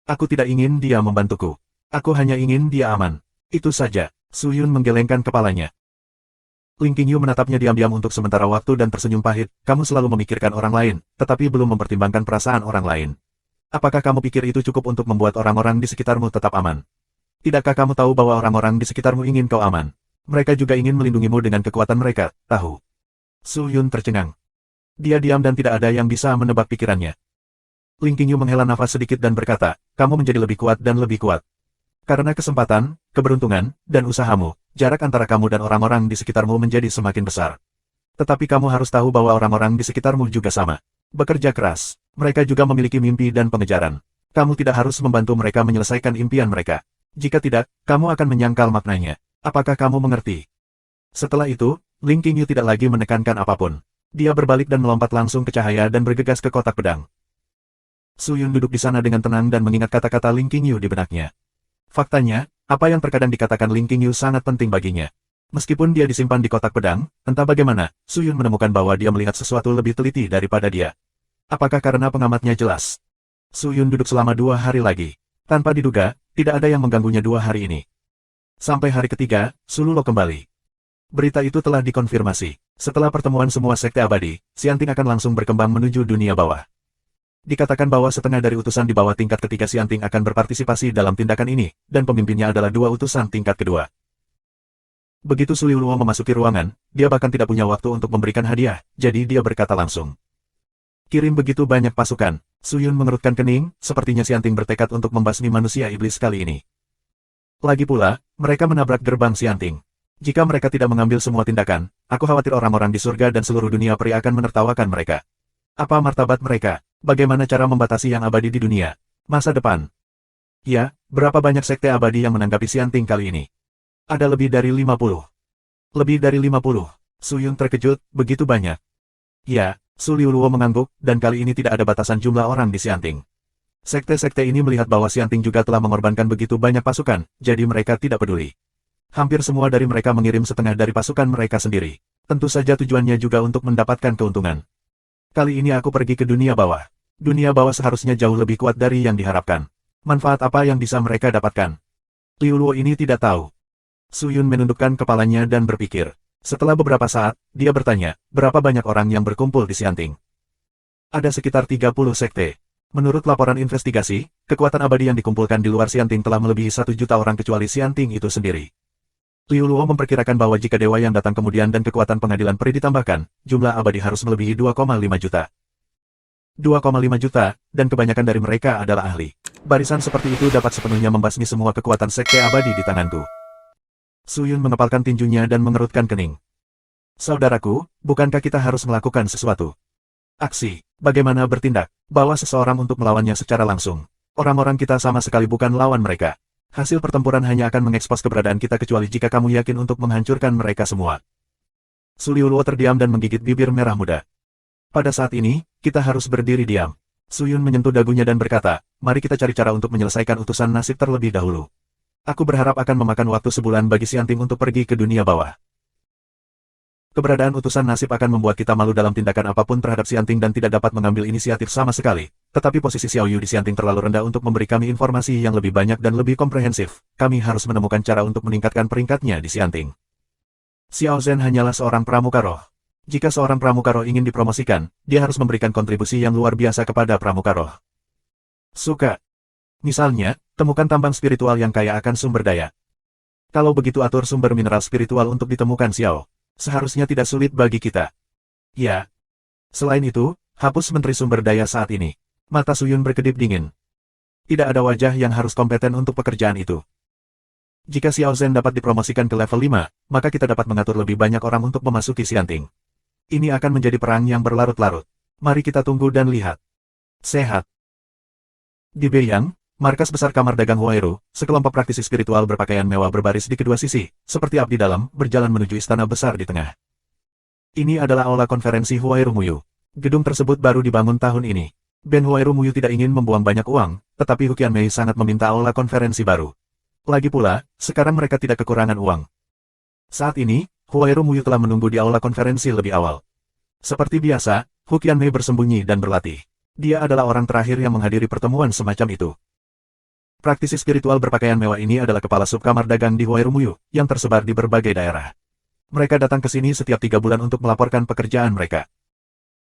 Aku tidak ingin dia membantuku. Aku hanya ingin dia aman. Itu saja. Su Yun menggelengkan kepalanya. Ling Qingyu menatapnya diam-diam untuk sementara waktu dan tersenyum pahit. Kamu selalu memikirkan orang lain, tetapi belum mempertimbangkan perasaan orang lain. Apakah kamu pikir itu cukup untuk membuat orang-orang di sekitarmu tetap aman? Tidakkah kamu tahu bahwa orang-orang di sekitarmu ingin kau aman? Mereka juga ingin melindungimu dengan kekuatan mereka, tahu? Su Yun tercengang. Dia diam dan tidak ada yang bisa menebak pikirannya. Ling Qingyu menghela nafas sedikit dan berkata, kamu menjadi lebih kuat dan lebih kuat. Karena kesempatan, keberuntungan, dan usahamu, jarak antara kamu dan orang-orang di sekitarmu menjadi semakin besar. Tetapi kamu harus tahu bahwa orang-orang di sekitarmu juga sama. Bekerja keras. Mereka juga memiliki mimpi dan pengejaran. Kamu tidak harus membantu mereka menyelesaikan impian mereka. Jika tidak, kamu akan menyangkal maknanya. Apakah kamu mengerti? Setelah itu, Ling Qingyu tidak lagi menekankan apapun. Dia berbalik dan melompat langsung ke cahaya dan bergegas ke kotak pedang. Su Yun duduk di sana dengan tenang dan mengingat kata-kata Ling Qingyu di benaknya. Faktanya, apa yang terkadang dikatakan Ling Qingyu sangat penting baginya. Meskipun dia disimpan di kotak pedang, entah bagaimana, Su Yun menemukan bahwa dia melihat sesuatu lebih teliti daripada dia. Apakah karena pengamatnya jelas? Su Yun duduk selama 2 hari lagi. Tanpa diduga, tidak ada yang mengganggunya 2 hari ini. Sampai hari ketiga, Sululo kembali. Berita itu telah dikonfirmasi. Setelah pertemuan semua sekte abadi, Xianting akan langsung berkembang menuju dunia bawah. Dikatakan bahwa setengah dari utusan di bawah tingkat ketiga Xianting akan berpartisipasi dalam tindakan ini, dan pemimpinnya adalah 2 utusan tingkat kedua. Begitu Su Liuluo memasuki ruangan, dia bahkan tidak punya waktu untuk memberikan hadiah, jadi dia berkata langsung. Kirim begitu banyak pasukan. Su Yun mengerutkan kening, sepertinya Xianting bertekad untuk membasmi manusia iblis kali ini. Lagi pula, mereka menabrak gerbang Xianting. Jika mereka tidak mengambil semua tindakan, aku khawatir orang-orang di surga dan seluruh dunia peri akan menertawakan mereka. Apa martabat mereka? Bagaimana cara membatasi yang abadi di dunia? Masa depan. Ya, berapa banyak sekte abadi yang menanggapi Xianting kali ini? Ada lebih dari 50. Lebih dari 50. Su Yun terkejut, begitu banyak. Ya. Su Liuluo mengangguk, dan kali ini tidak ada batasan jumlah orang di Xianting. Sekte-sekte ini melihat bahwa Xianting juga telah mengorbankan begitu banyak pasukan, jadi mereka tidak peduli. Hampir semua dari mereka mengirim setengah dari pasukan mereka sendiri. Tentu saja tujuannya juga untuk mendapatkan keuntungan. Kali ini aku pergi ke dunia bawah. Dunia bawah seharusnya jauh lebih kuat dari yang diharapkan. Manfaat apa yang bisa mereka dapatkan? Liuluo ini tidak tahu. Su Yun menundukkan kepalanya dan berpikir. Setelah beberapa saat, dia bertanya, berapa banyak orang yang berkumpul di Xianting? Ada sekitar 30 sekte. Menurut laporan investigasi, kekuatan abadi yang dikumpulkan di luar Xianting telah melebihi 1 juta orang kecuali Xianting itu sendiri. Liu Luo memperkirakan bahwa jika dewa yang datang kemudian dan kekuatan pengadilan peri ditambahkan, jumlah abadi harus melebihi 2,5 juta. 2,5 juta, dan kebanyakan dari mereka adalah ahli. Barisan seperti itu dapat sepenuhnya membasmi semua kekuatan sekte abadi di tanganku. Su Yun mengepalkan tinjunya dan mengerutkan kening. Saudaraku, bukankah kita harus melakukan sesuatu? Aksi, bagaimana bertindak, bawa seseorang untuk melawannya secara langsung. Orang-orang kita sama sekali bukan lawan mereka. Hasil pertempuran hanya akan mengekspos keberadaan kita kecuali jika kamu yakin untuk menghancurkan mereka semua. Su Liuluo terdiam dan menggigit bibir merah muda. Pada saat ini, kita harus berdiri diam. Su Yun menyentuh dagunya dan berkata, mari kita cari cara untuk menyelesaikan utusan nasib terlebih dahulu. Aku berharap akan memakan waktu sebulan bagi Xianting untuk pergi ke dunia bawah. Keberadaan utusan nasib akan membuat kita malu dalam tindakan apapun terhadap Xianting dan tidak dapat mengambil inisiatif sama sekali. Tetapi posisi Xiao Yu di Xianting terlalu rendah untuk memberi kami informasi yang lebih banyak dan lebih komprehensif. Kami harus menemukan cara untuk meningkatkan peringkatnya di Xianting. Xiao Zhen hanyalah seorang pramuka roh. Jika seorang pramuka roh ingin dipromosikan, dia harus memberikan kontribusi yang luar biasa kepada pramuka roh. Suka. Misalnya, temukan tambang spiritual yang kaya akan sumber daya. Kalau begitu atur sumber mineral spiritual untuk ditemukan Xiao. Seharusnya tidak sulit bagi kita. Ya. Selain itu, hapus menteri sumber daya saat ini. Mata Su Yun berkedip dingin. Tidak ada wajah yang harus kompeten untuk pekerjaan itu. Jika Xiao Zhen dapat dipromosikan ke level 5, maka kita dapat mengatur lebih banyak orang untuk memasuki Xianting. Ini akan menjadi perang yang berlarut-larut. Mari kita tunggu dan lihat. Sehat. Di Beiyang, markas besar kamar dagang Huairu, sekelompok praktisi spiritual berpakaian mewah berbaris di kedua sisi, seperti abdi dalam, berjalan menuju istana besar di tengah. Ini adalah aula konferensi Huairu Muyu. Gedung tersebut baru dibangun tahun ini. Ben Huairu Muyu tidak ingin membuang banyak uang, tetapi Huqian Mei sangat meminta aula konferensi baru. Lagi pula, sekarang mereka tidak kekurangan uang. Saat ini, Huairu Muyu telah menunggu di aula konferensi lebih awal. Seperti biasa, Huqian Mei bersembunyi dan berlatih. Dia adalah orang terakhir yang menghadiri pertemuan semacam itu. Praktisi spiritual berpakaian mewah ini adalah kepala sub kamar dagang di Huairu Muyu, yang tersebar di berbagai daerah. Mereka datang ke sini setiap 3 bulan untuk melaporkan pekerjaan mereka.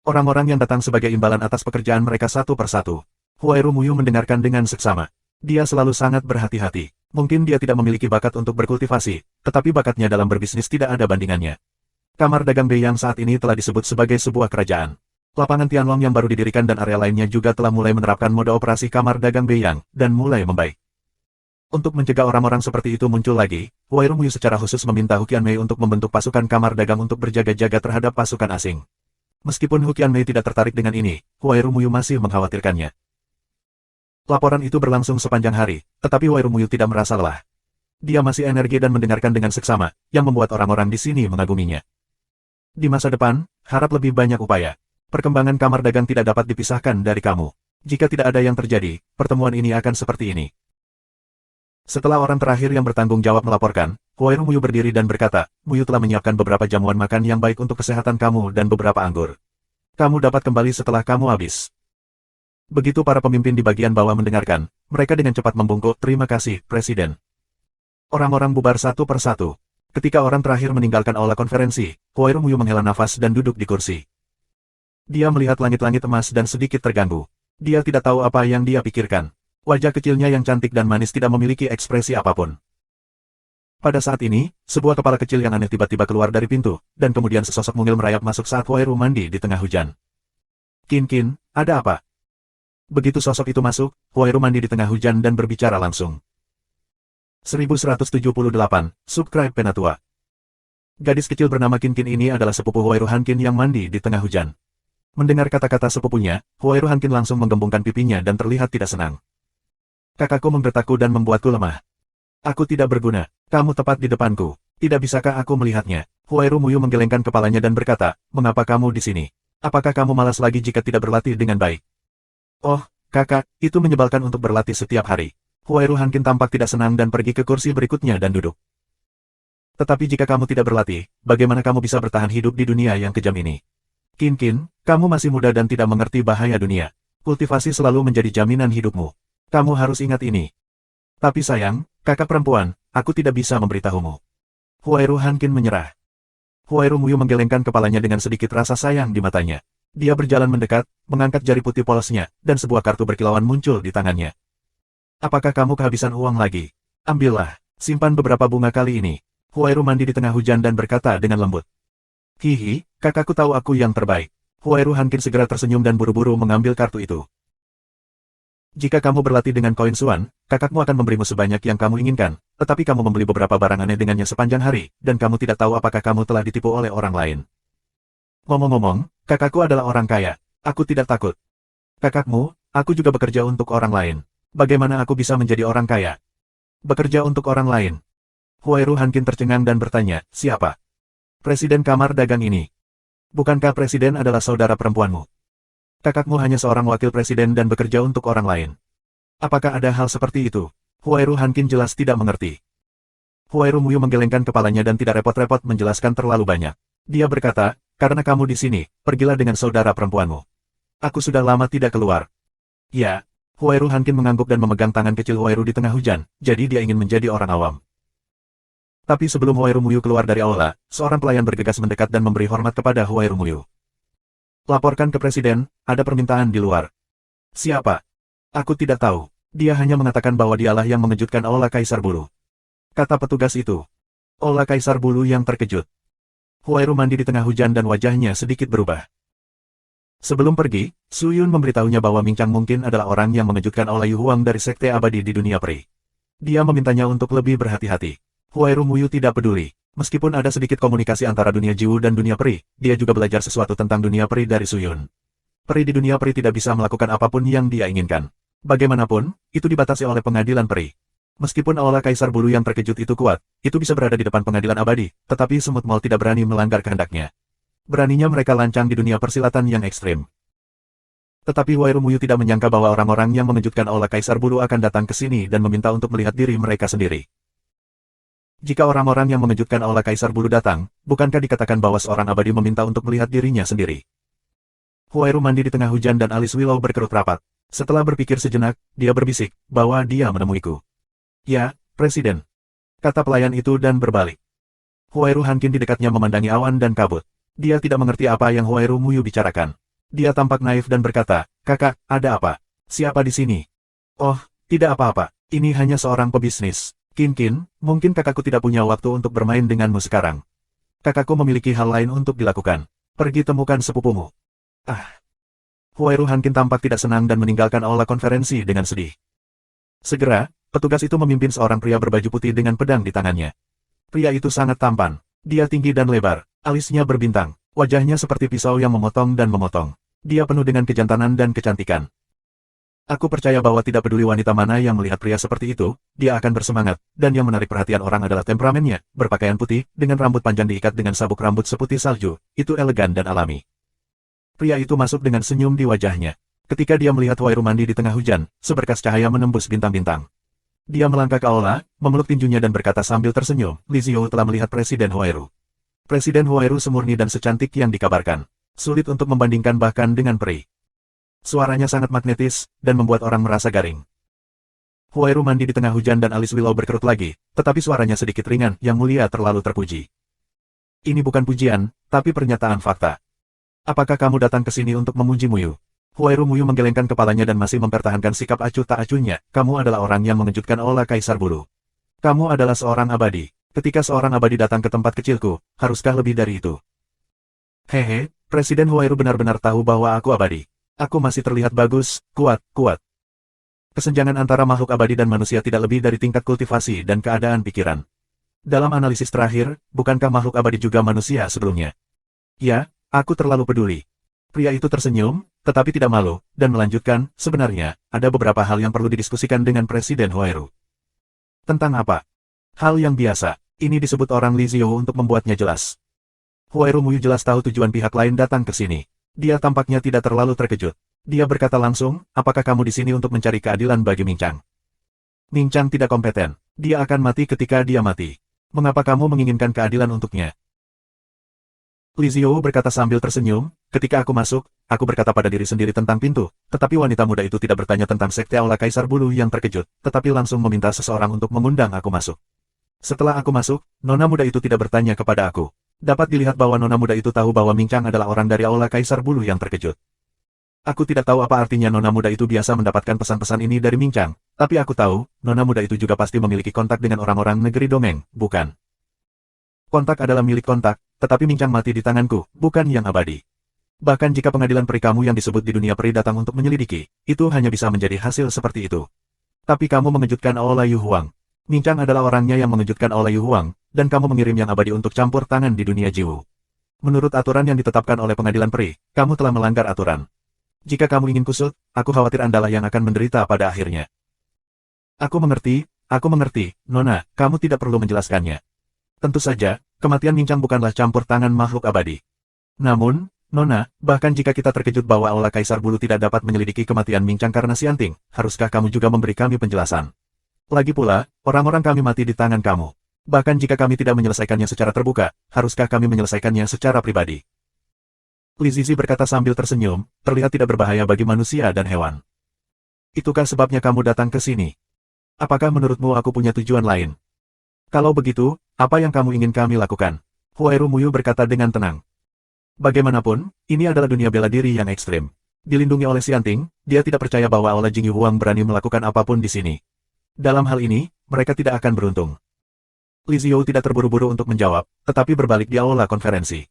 Orang-orang yang datang sebagai imbalan atas pekerjaan mereka satu persatu. Huairu Muyu mendengarkan dengan seksama. Dia selalu sangat berhati-hati. Mungkin dia tidak memiliki bakat untuk berkultivasi, tetapi bakatnya dalam berbisnis tidak ada bandingannya. Kamar dagang Beiyang saat ini telah disebut sebagai sebuah kerajaan. Lapangan Tianlong yang baru didirikan dan area lainnya juga telah mulai menerapkan mode operasi kamar dagang Beiyang, dan mulai membaik. Untuk mencegah orang-orang seperti itu muncul lagi, Huairu Muyu secara khusus meminta Huqian Mei untuk membentuk pasukan kamar dagang untuk berjaga-jaga terhadap pasukan asing. Meskipun Huqian Mei tidak tertarik dengan ini, Huairu Muyu masih mengkhawatirkannya. Laporan itu berlangsung sepanjang hari, tetapi Huairu Muyu tidak merasa lelah. Dia masih energi dan mendengarkan dengan seksama, yang membuat orang-orang di sini mengaguminya. Di masa depan, harap lebih banyak upaya. Perkembangan kamar dagang tidak dapat dipisahkan dari kamu. Jika tidak ada yang terjadi, pertemuan ini akan seperti ini. Setelah orang terakhir yang bertanggung jawab melaporkan, Huairu Muyu berdiri dan berkata, Muyu telah menyiapkan beberapa jamuan makan yang baik untuk kesehatan kamu dan beberapa anggur. Kamu dapat kembali setelah kamu habis. Begitu para pemimpin di bagian bawah mendengarkan, mereka dengan cepat membungkuk, terima kasih, Presiden. Orang-orang bubar satu persatu. Ketika orang terakhir meninggalkan aula konferensi, Huairu Muyu menghela nafas dan duduk di kursi. Dia melihat langit-langit emas dan sedikit terganggu. Dia tidak tahu apa yang dia pikirkan. Wajah kecilnya yang cantik dan manis tidak memiliki ekspresi apapun. Pada saat ini, sebuah kepala kecil yang aneh tiba-tiba keluar dari pintu, dan kemudian sesosok mungil merayap masuk saat Huairu mandi di tengah hujan. Kin, ada apa? Begitu sosok itu masuk, Huairu mandi di tengah hujan dan berbicara langsung. 1178, Subscribe Penatua. Gadis kecil bernama Kin ini adalah sepupu Huairu Hanqin yang mandi di tengah hujan. Mendengar kata-kata sepupunya, Huairu Hanqin langsung menggembungkan pipinya dan terlihat tidak senang. Kakakku memberitaku dan membuatku lemah. Aku tidak berguna. Kamu tepat di depanku. Tidak bisakah aku melihatnya? Huairu Muyu menggelengkan kepalanya dan berkata, mengapa kamu di sini? Apakah kamu malas lagi jika tidak berlatih dengan baik? Oh, kakak, itu menyebalkan untuk berlatih setiap hari. Huairu Hanqin tampak tidak senang dan pergi ke kursi berikutnya dan duduk. Tetapi jika kamu tidak berlatih, bagaimana kamu bisa bertahan hidup di dunia yang kejam ini? Kin, kamu masih muda dan tidak mengerti bahaya dunia. Kultivasi selalu menjadi jaminan hidupmu. Kamu harus ingat ini. Tapi sayang, kakak perempuan, aku tidak bisa memberitahumu. Huairu Hanqin menyerah. Huairu Muyu menggelengkan kepalanya dengan sedikit rasa sayang di matanya. Dia berjalan mendekat, mengangkat jari putih polosnya, dan sebuah kartu berkilauan muncul di tangannya. Apakah kamu kehabisan uang lagi? Ambillah, simpan beberapa bunga kali ini. Huairu mandi di tengah hujan dan berkata dengan lembut. Hihi, kakakku tahu aku yang terbaik. Huairu Hanqin segera tersenyum dan buru-buru mengambil kartu itu. Jika kamu berlatih dengan koin Suan, kakakmu akan memberimu sebanyak yang kamu inginkan, tetapi kamu membeli beberapa barang aneh dengannya sepanjang hari, dan kamu tidak tahu apakah kamu telah ditipu oleh orang lain. Ngomong-ngomong, kakakku adalah orang kaya. Aku tidak takut. Kakakmu, aku juga bekerja untuk orang lain. Bagaimana aku bisa menjadi orang kaya? Bekerja untuk orang lain. Huairu Hanqin tercengang dan bertanya, siapa? Presiden kamar dagang ini. Bukankah presiden adalah saudara perempuanmu? Kakakmu hanya seorang wakil presiden dan bekerja untuk orang lain. Apakah ada hal seperti itu? Huairu Hanqin jelas tidak mengerti. Huairu Muyu menggelengkan kepalanya dan tidak repot-repot menjelaskan terlalu banyak. Dia berkata, karena kamu di sini, pergilah dengan saudara perempuanmu. Aku sudah lama tidak keluar. Ya. Huairu Hanqin mengangguk dan memegang tangan kecil Huairu di tengah hujan, jadi dia ingin menjadi orang awam. Tapi sebelum Huairu Muyu keluar dari aula, seorang pelayan bergegas mendekat dan memberi hormat kepada Huairu Muyu. Laporkan ke presiden, ada permintaan di luar. Siapa? Aku tidak tahu. Dia hanya mengatakan bahwa dialah yang mengejutkan Aula Kaisar Bulu. Kata petugas itu. Aula Kaisar Bulu yang terkejut. Huairu mandi di tengah hujan dan wajahnya sedikit berubah. Sebelum pergi, Su Yun memberitahunya bahwa Ming Chang mungkin adalah orang yang mengejutkan Aula Yu Huang dari Sekte Abadi di dunia peri. Dia memintanya untuk lebih berhati-hati. Huairu Muyu tidak peduli. Meskipun ada sedikit komunikasi antara dunia jiwa dan dunia peri, dia juga belajar sesuatu tentang dunia peri dari Su Yun. Peri di dunia peri tidak bisa melakukan apapun yang dia inginkan. Bagaimanapun, itu dibatasi oleh pengadilan peri. Meskipun Aula Kaisar Bulu yang terkejut itu kuat, itu bisa berada di depan pengadilan abadi, tetapi semut mal tidak berani melanggar kehendaknya. Beraninya mereka lancang di dunia persilatan yang ekstrim. Tetapi Huairu Muyu tidak menyangka bahwa orang-orang yang mengejutkan Aula Kaisar Bulu akan datang ke sini dan meminta untuk melihat diri mereka sendiri. Jika orang-orang yang mengejutkan Aula Kaisar Bulu datang, bukankah dikatakan bahwa seorang abadi meminta untuk melihat dirinya sendiri? Huairu mandi di tengah hujan dan alis Willow berkerut rapat. Setelah berpikir sejenak, dia berbisik, bahwa dia menemuiku. Ya, Presiden. Kata pelayan itu dan berbalik. Huairu Hanqin di dekatnya memandangi awan dan kabut. Dia tidak mengerti apa yang Huairu Muyu bicarakan. Dia tampak naif dan berkata, kakak, ada apa? Siapa di sini? Oh, tidak apa-apa. Ini hanya seorang pebisnis. Qin, mungkin kakakku tidak punya waktu untuk bermain denganmu sekarang. Kakakku memiliki hal lain untuk dilakukan. Pergi temukan sepupumu. Ah. Huairu Hanqin tampak tidak senang dan meninggalkan aula konferensi dengan sedih. Segera, petugas itu memimpin seorang pria berbaju putih dengan pedang di tangannya. Pria itu sangat tampan. Dia tinggi dan lebar, alisnya berbintang, wajahnya seperti pisau yang memotong dan memotong. Dia penuh dengan kejantanan dan kecantikan. Aku percaya bahwa tidak peduli wanita mana yang melihat pria seperti itu, dia akan bersemangat, dan yang menarik perhatian orang adalah temperamennya, berpakaian putih, dengan rambut panjang diikat dengan sabuk rambut seputih salju, itu elegan dan alami. Pria itu masuk dengan senyum di wajahnya. Ketika dia melihat Huairu mandi di tengah hujan, seberkas cahaya menembus bintang-bintang. Dia melangkah ke aula, memeluk tinjunya dan berkata sambil tersenyum, Li Xiao telah melihat Presiden Huairu. Presiden Huairu semurni dan secantik yang dikabarkan. Sulit untuk membandingkan bahkan dengan peri. Suaranya sangat magnetis, dan membuat orang merasa garing. Huairu mandi di tengah hujan dan alis Willow berkerut lagi, tetapi suaranya sedikit ringan, yang mulia terlalu terpuji. Ini bukan pujian, tapi pernyataan fakta. Apakah kamu datang ke sini untuk memuji Muyu? Huairu Muyu menggelengkan kepalanya dan masih mempertahankan sikap acuh tak acuhnya. Kamu adalah orang yang mengejutkan Aula Kaisar Bulu. Kamu adalah seorang abadi. Ketika seorang abadi datang ke tempat kecilku, haruskah lebih dari itu? Hehe, Presiden Huairu benar-benar tahu bahwa aku abadi. Aku masih terlihat bagus, kuat. Kesenjangan antara makhluk abadi dan manusia tidak lebih dari tingkat kultivasi dan keadaan pikiran. Dalam analisis terakhir, bukankah makhluk abadi juga manusia sebelumnya? Ya, aku terlalu peduli. Pria itu tersenyum, tetapi tidak malu, dan melanjutkan, sebenarnya, ada beberapa hal yang perlu didiskusikan dengan Presiden Huairu. Tentang apa? Hal yang biasa, ini disebut orang Li Xiao untuk membuatnya jelas. Huairu Muyu jelas tahu tujuan pihak lain datang ke sini. Dia tampaknya tidak terlalu terkejut. Dia berkata langsung, apakah kamu di sini untuk mencari keadilan bagi Ming Chang? Ming Chang tidak kompeten. Dia akan mati ketika dia mati. Mengapa kamu menginginkan keadilan untuknya? Li Xiao berkata sambil tersenyum, ketika aku masuk, aku berkata pada diri sendiri tentang pintu, tetapi wanita muda itu tidak bertanya tentang Sekte Aula Kaisar Bulu yang terkejut, tetapi langsung meminta seseorang untuk mengundang aku masuk. Setelah aku masuk, nona muda itu tidak bertanya kepada aku. Dapat dilihat bahwa nona muda itu tahu bahwa Ming Chang adalah orang dari Aula Kaisar Bulu yang terkejut. Aku tidak tahu apa artinya nona muda itu biasa mendapatkan pesan-pesan ini dari Ming Chang, tapi aku tahu, nona muda itu juga pasti memiliki kontak dengan orang-orang negeri Dongeng, bukan? Kontak adalah milik kontak, tetapi Ming Chang mati di tanganku, bukan yang abadi. Bahkan jika pengadilan peri kamu yang disebut di dunia peri datang untuk menyelidiki, itu hanya bisa menjadi hasil seperti itu. Tapi kamu mengejutkan Aula Yu Huang. Ming Chang adalah orangnya yang mengejutkan Aula Yu Huang, dan kamu mengirim yang abadi untuk campur tangan di dunia jiwa. Menurut aturan yang ditetapkan oleh pengadilan peri, kamu telah melanggar aturan. Jika kamu ingin kusut, aku khawatir Andalah yang akan menderita pada akhirnya. Aku mengerti, aku mengerti, Nona, kamu tidak perlu menjelaskannya. Tentu saja, kematian Minchang bukanlah campur tangan makhluk abadi. Namun, Nona, bahkan jika kita terkejut bahwa Aula Kaisar Bulu tidak dapat menyelidiki kematian Minchang karena Xianting, haruskah kamu juga memberi kami penjelasan? Lagi pula, orang-orang kami mati di tangan kamu. Bahkan jika kami tidak menyelesaikannya secara terbuka, haruskah kami menyelesaikannya secara pribadi? Li Zizi berkata sambil tersenyum, terlihat tidak berbahaya bagi manusia dan hewan. Itukah sebabnya kamu datang ke sini? Apakah menurutmu aku punya tujuan lain? Kalau begitu, apa yang kamu ingin kami lakukan? Huairu Muyu berkata dengan tenang. Bagaimanapun, ini adalah dunia bela diri yang ekstrim. Dilindungi oleh Xianting, dia tidak percaya bahwa Aula Jingyi Huang berani melakukan apapun di sini. Dalam hal ini, mereka tidak akan beruntung. Li Ziou tidak terburu-buru untuk menjawab, tetapi berbalik di aula konferensi.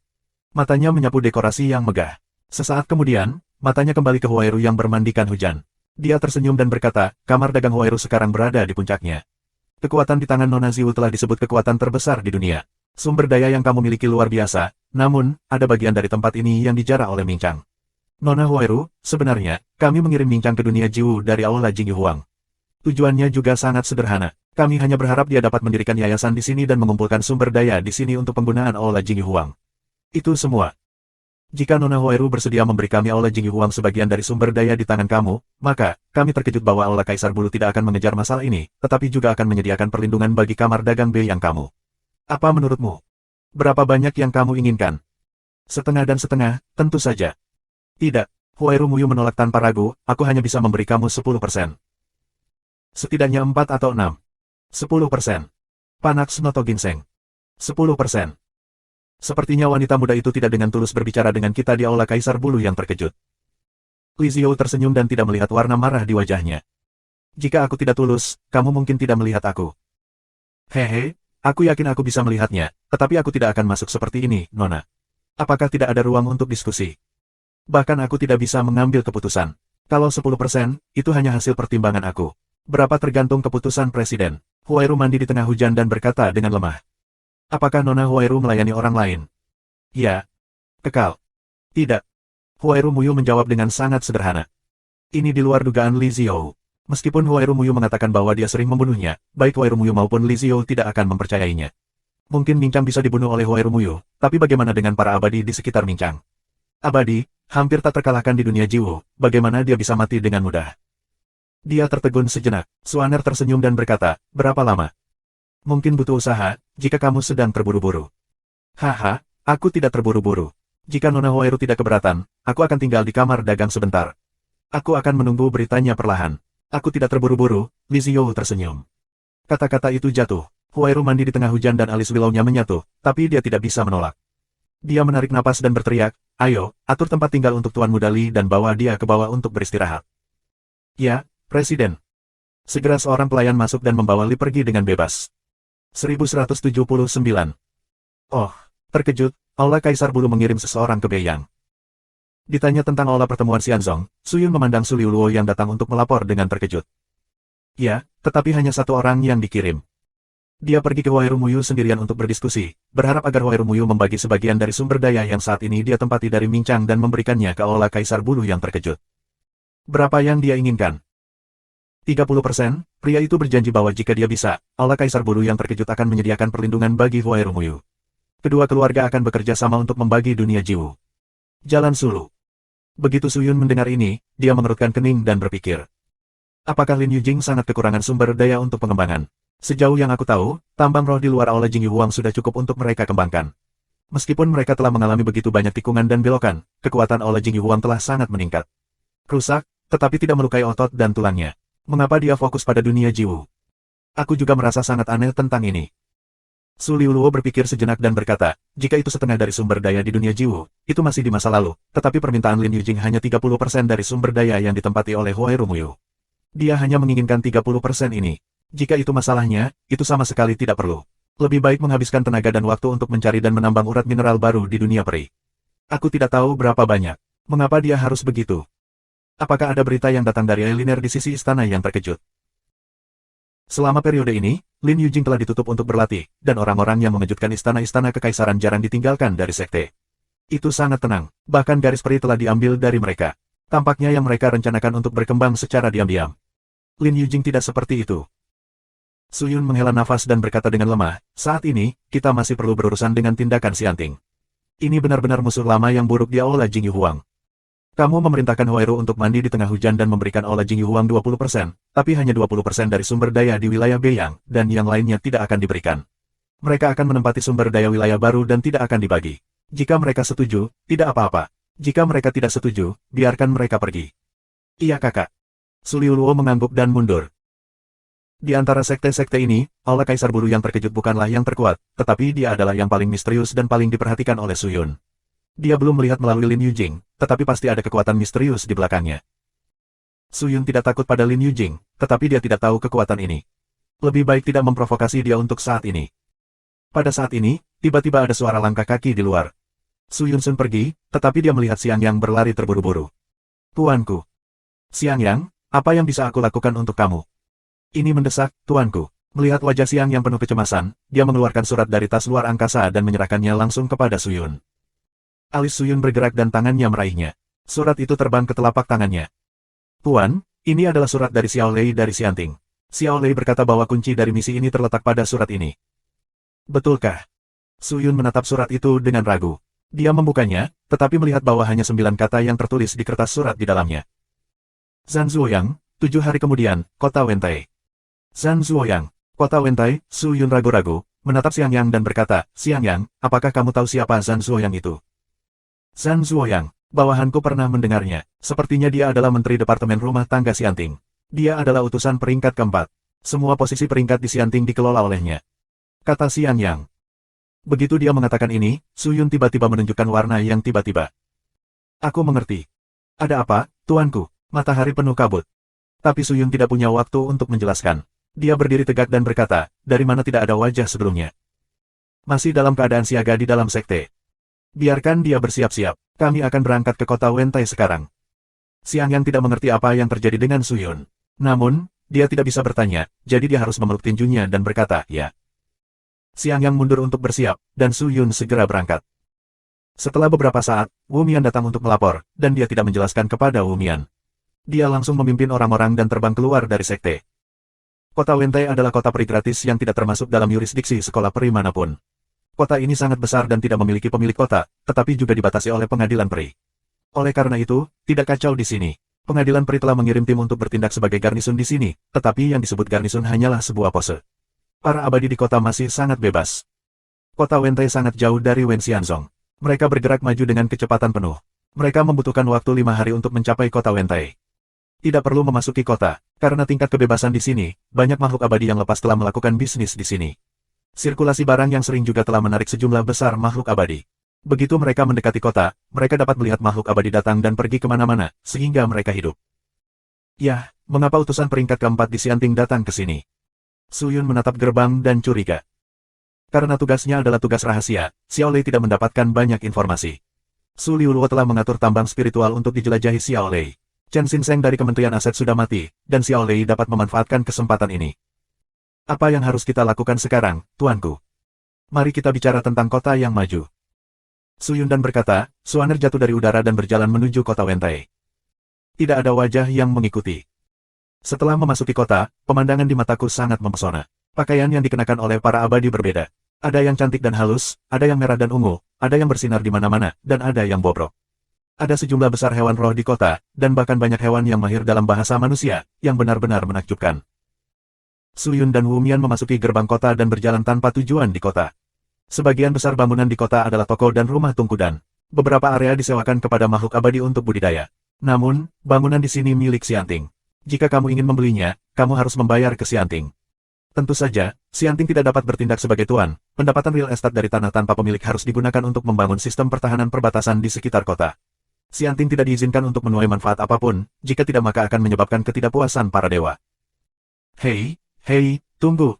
Matanya menyapu dekorasi yang megah. Sesaat kemudian, matanya kembali ke Huairu yang bermandikan hujan. Dia tersenyum dan berkata, kamar dagang Huairu sekarang berada di puncaknya. Kekuatan di tangan Nona Ziu telah disebut kekuatan terbesar di dunia. Sumber daya yang kamu miliki luar biasa, namun, ada bagian dari tempat ini yang dijarah oleh Minchang. Nona Huairu, sebenarnya, kami mengirim Minchang ke dunia Jiwu dari Aula Jingyi Huang. Tujuannya juga sangat sederhana. Kami hanya berharap dia dapat mendirikan yayasan di sini dan mengumpulkan sumber daya di sini untuk penggunaan Aula Jingyi Huang. Itu semua. Jika Nona Huairu bersedia memberi kami Aula Jingyi Huang sebagian dari sumber daya di tangan kamu, maka, kami terkejut bahwa Aula Kaisar Bulu tidak akan mengejar masalah ini, tetapi juga akan menyediakan perlindungan bagi kamar dagang B yang kamu. Apa menurutmu? Berapa banyak yang kamu inginkan? Setengah dan setengah, tentu saja. Tidak, Huairu Muyu menolak tanpa ragu, aku hanya bisa memberi kamu 10%. Setidaknya 4 atau 6. 10%. Panax Noto Ginseng. 10%. Sepertinya wanita muda itu tidak dengan tulus berbicara dengan kita di Aula Kaisar Bulu yang terkejut. Li Ziou tersenyum dan tidak melihat warna marah di wajahnya. Jika aku tidak tulus, kamu mungkin tidak melihat aku. Hehe, aku yakin aku bisa melihatnya, tetapi aku tidak akan masuk seperti ini, Nona. Apakah tidak ada ruang untuk diskusi? Bahkan aku tidak bisa mengambil keputusan. Kalau 10%, itu hanya hasil pertimbangan aku. Berapa tergantung keputusan Presiden. Huairu mandi di tengah hujan dan berkata dengan lemah. Apakah Nona Huairu melayani orang lain? Ya. Kekal. Tidak. Huairu Muyu menjawab dengan sangat sederhana. Ini di luar dugaan Li Ziou. Meskipun Huairu Muyu mengatakan bahwa dia sering membunuhnya, baik Huairu Muyu maupun Li Ziou tidak akan mempercayainya. Mungkin Minchang bisa dibunuh oleh Huairu Muyu, tapi bagaimana dengan para abadi di sekitar Minchang? Abadi, hampir tak terkalahkan di dunia Jiwu, bagaimana dia bisa mati dengan mudah? Dia tertegun sejenak. Suaner tersenyum dan berkata, berapa lama? Mungkin butuh usaha, jika kamu sedang terburu-buru. Haha, aku tidak terburu-buru. Jika Nona Huairu tidak keberatan, aku akan tinggal di kamar dagang sebentar. Aku akan menunggu beritanya perlahan. Aku tidak terburu-buru, Li Ziou tersenyum. Kata-kata itu jatuh. Huairu mandi di tengah hujan dan alis Willownya menyatu, tapi dia tidak bisa menolak. Dia menarik napas dan berteriak, ayo, atur tempat tinggal untuk Tuan Muda Li dan bawa dia ke bawah untuk beristirahat. Ya, Presiden. Segera seorang pelayan masuk dan membawa Li pergi dengan bebas. 1179. Oh, terkejut, Aula Kaisar Bulu mengirim seseorang ke Beiyang. Ditanya tentang aula pertemuan Xianzong, Suyun memandang Su Liuluo yang datang untuk melapor dengan terkejut. Ya, tetapi hanya satu orang yang dikirim. Dia pergi ke Huairu Muyu sendirian untuk berdiskusi, berharap agar Huairu Muyu membagi sebagian dari sumber daya yang saat ini dia tempati dari Minchang dan memberikannya ke Aula Kaisar Bulu yang terkejut. Berapa yang dia inginkan? 30%, pria itu berjanji bahwa jika dia bisa, Aula Kaisar Bulu yang terkejut akan menyediakan perlindungan bagi Huairu Muyu. Kedua keluarga akan bekerja sama untuk membagi dunia Jiwu. Jalan Sulu. Begitu Suyun mendengar ini, dia mengerutkan kening dan berpikir. Apakah Lin Yujing sangat kekurangan sumber daya untuk pengembangan? Sejauh yang aku tahu, tambang roh di luar Aula Jingyi Huang sudah cukup untuk mereka kembangkan. Meskipun mereka telah mengalami begitu banyak tikungan dan belokan, kekuatan Aula Jingyi Huang telah sangat meningkat. Rusak, tetapi tidak melukai otot dan tulangnya. Mengapa dia fokus pada dunia Jiwu? Aku juga merasa sangat aneh tentang ini. Su Liuluo berpikir sejenak dan berkata, jika itu setengah dari sumber daya di dunia Jiwu, itu masih di masa lalu, tetapi permintaan Lin Yujing hanya 30% dari sumber daya yang ditempati oleh Huairu Muyu. Dia hanya menginginkan 30% ini. Jika itu masalahnya, itu sama sekali tidak perlu. Lebih baik menghabiskan tenaga dan waktu untuk mencari dan menambang urat mineral baru di dunia peri. Aku tidak tahu berapa banyak. Mengapa dia harus begitu? Apakah ada berita yang datang dari Eiliner di sisi istana yang terkejut? Selama periode ini, Lin Yujing telah ditutup untuk berlatih, dan orang-orang yang mengejutkan istana-istana kekaisaran jarang ditinggalkan dari sekte. Itu sangat tenang, bahkan garis peri telah diambil dari mereka. Tampaknya yang mereka rencanakan untuk berkembang secara diam-diam. Lin Yujing tidak seperti itu. Suyun menghela nafas dan berkata dengan lemah, saat ini, kita masih perlu berurusan dengan tindakan Xianting. Ini benar-benar musuh lama yang buruk di Aula Jingyu Huang. Kamu memerintahkan Huairu untuk mandi di tengah hujan dan memberikan Aula Jingyu Huang 20%, tapi hanya 20% dari sumber daya di wilayah Beiyang, dan yang lainnya tidak akan diberikan. Mereka akan menempati sumber daya wilayah baru dan tidak akan dibagi. Jika mereka setuju, tidak apa-apa. Jika mereka tidak setuju, biarkan mereka pergi. Iya kakak. Su Liuluo mengangguk dan mundur. Di antara sekte-sekte ini, Aula Kaisar Bulu yang terkejut bukanlah yang terkuat, tetapi dia adalah yang paling misterius dan paling diperhatikan oleh Suyun. Dia belum melihat melalui Lin Yujing, tetapi pasti ada kekuatan misterius di belakangnya. Suyun tidak takut pada Lin Yujing, tetapi dia tidak tahu kekuatan ini. Lebih baik tidak memprovokasi dia untuk saat ini. Pada saat ini, tiba-tiba ada suara langkah kaki di luar. Suyun Sun pergi, tetapi dia melihat Xiang Yang berlari terburu-buru. Tuanku. Xiang Yang, apa yang bisa aku lakukan untuk kamu? Ini mendesak, tuanku. Melihat wajah Xiang yang penuh kecemasan, dia mengeluarkan surat dari tas luar angkasa dan menyerahkannya langsung kepada Suyun. Alis Suyun bergerak dan tangannya meraihnya. Surat itu terbang ke telapak tangannya. Tuan, ini adalah surat dari Xiao Lei dari Xianting. Xiao Lei berkata bahwa kunci dari misi ini terletak pada surat ini. Betulkah? Suyun menatap surat itu dengan ragu. Dia membukanya, tetapi melihat bahwa hanya 9 kata yang tertulis di kertas surat di dalamnya. Zhan Zuoyang, 7 hari kemudian, kota Wentai. Zhan Zuoyang, kota Wentai. Suyun ragu-ragu, menatap Xiang Yang dan berkata, Xiang Yang, apakah kamu tahu siapa Zhan Zuoyang itu? Zhan Zuoyang, bawahanku pernah mendengarnya. Sepertinya dia adalah Menteri Departemen Rumah Tangga Xianting. Dia adalah utusan peringkat keempat. Semua posisi peringkat di Xianting dikelola olehnya. Kata Xiang Yang. Begitu dia mengatakan ini, Suyun tiba-tiba menunjukkan warna yang tiba-tiba. Aku mengerti. Ada apa, tuanku? Matahari penuh kabut. Tapi Suyun tidak punya waktu untuk menjelaskan. Dia berdiri tegak dan berkata, dari mana tidak ada wajah sebelumnya. Masih dalam keadaan siaga di dalam sekte. Biarkan dia bersiap-siap, kami akan berangkat ke kota Wentai sekarang. Xiang Yang tidak mengerti apa yang terjadi dengan Suyun. Namun, dia tidak bisa bertanya, jadi dia harus memeluk tinjunya dan berkata, ya. Xiang Yang mundur untuk bersiap, dan Suyun segera berangkat. Setelah beberapa saat, Wu Mian datang untuk melapor, dan dia tidak menjelaskan kepada Wu Mian. Dia langsung memimpin orang-orang dan terbang keluar dari sekte. Kota Wentai adalah kota peri gratis yang tidak termasuk dalam yurisdiksi sekolah peri manapun. Kota ini sangat besar dan tidak memiliki pemilik kota, tetapi juga dibatasi oleh pengadilan peri. Oleh karena itu, tidak kacau di sini. Pengadilan peri telah mengirim tim untuk bertindak sebagai garnison di sini, tetapi yang disebut garnison hanyalah sebuah pose. Para abadi di kota masih sangat bebas. Kota Wentai sangat jauh dari Wenxianzong. Mereka bergerak maju dengan kecepatan penuh. Mereka membutuhkan waktu 5 hari untuk mencapai kota Wentai. Tidak perlu memasuki kota, karena tingkat kebebasan di sini, banyak makhluk abadi yang lepas telah melakukan bisnis di sini. Sirkulasi barang yang sering juga telah menarik sejumlah besar makhluk abadi. Begitu mereka mendekati kota, mereka dapat melihat makhluk abadi datang dan pergi kemana-mana, sehingga mereka hidup. Yah, mengapa utusan peringkat keempat di Xianting datang ke sini? Suyun menatap gerbang dan curiga. Karena tugasnya adalah tugas rahasia, Xiao Lei tidak mendapatkan banyak informasi. Su Liuluo telah mengatur tambang spiritual untuk dijelajahi Xiao Lei. Chen Xinseng dari Kementerian Aset sudah mati, dan Xiao Lei dapat memanfaatkan kesempatan ini. Apa yang harus kita lakukan sekarang, tuanku? Mari kita bicara tentang kota yang maju. Suyun dan berkata, Suaner jatuh dari udara dan berjalan menuju kota Wentai. Tidak ada wajah yang mengikuti. Setelah memasuki kota, pemandangan di mataku sangat mempesona. Pakaian yang dikenakan oleh para abadi berbeda. Ada yang cantik dan halus, ada yang merah dan ungu, ada yang bersinar di mana-mana, dan ada yang bobrok. Ada sejumlah besar hewan roh di kota, dan bahkan banyak hewan yang mahir dalam bahasa manusia, yang benar-benar menakjubkan. Suyun dan Wu Mian memasuki gerbang kota dan berjalan tanpa tujuan di kota. Sebagian besar bangunan di kota adalah toko dan rumah tungkudan. Beberapa area disewakan kepada makhluk abadi untuk budidaya. Namun, bangunan di sini milik Xianting. Jika kamu ingin membelinya, kamu harus membayar ke Xianting. Tentu saja, Xianting tidak dapat bertindak sebagai tuan. Pendapatan real estate dari tanah tanpa pemilik harus digunakan untuk membangun sistem pertahanan perbatasan di sekitar kota. Xianting tidak diizinkan untuk menuai manfaat apapun, jika tidak maka akan menyebabkan ketidakpuasan para dewa. Hei, tunggu.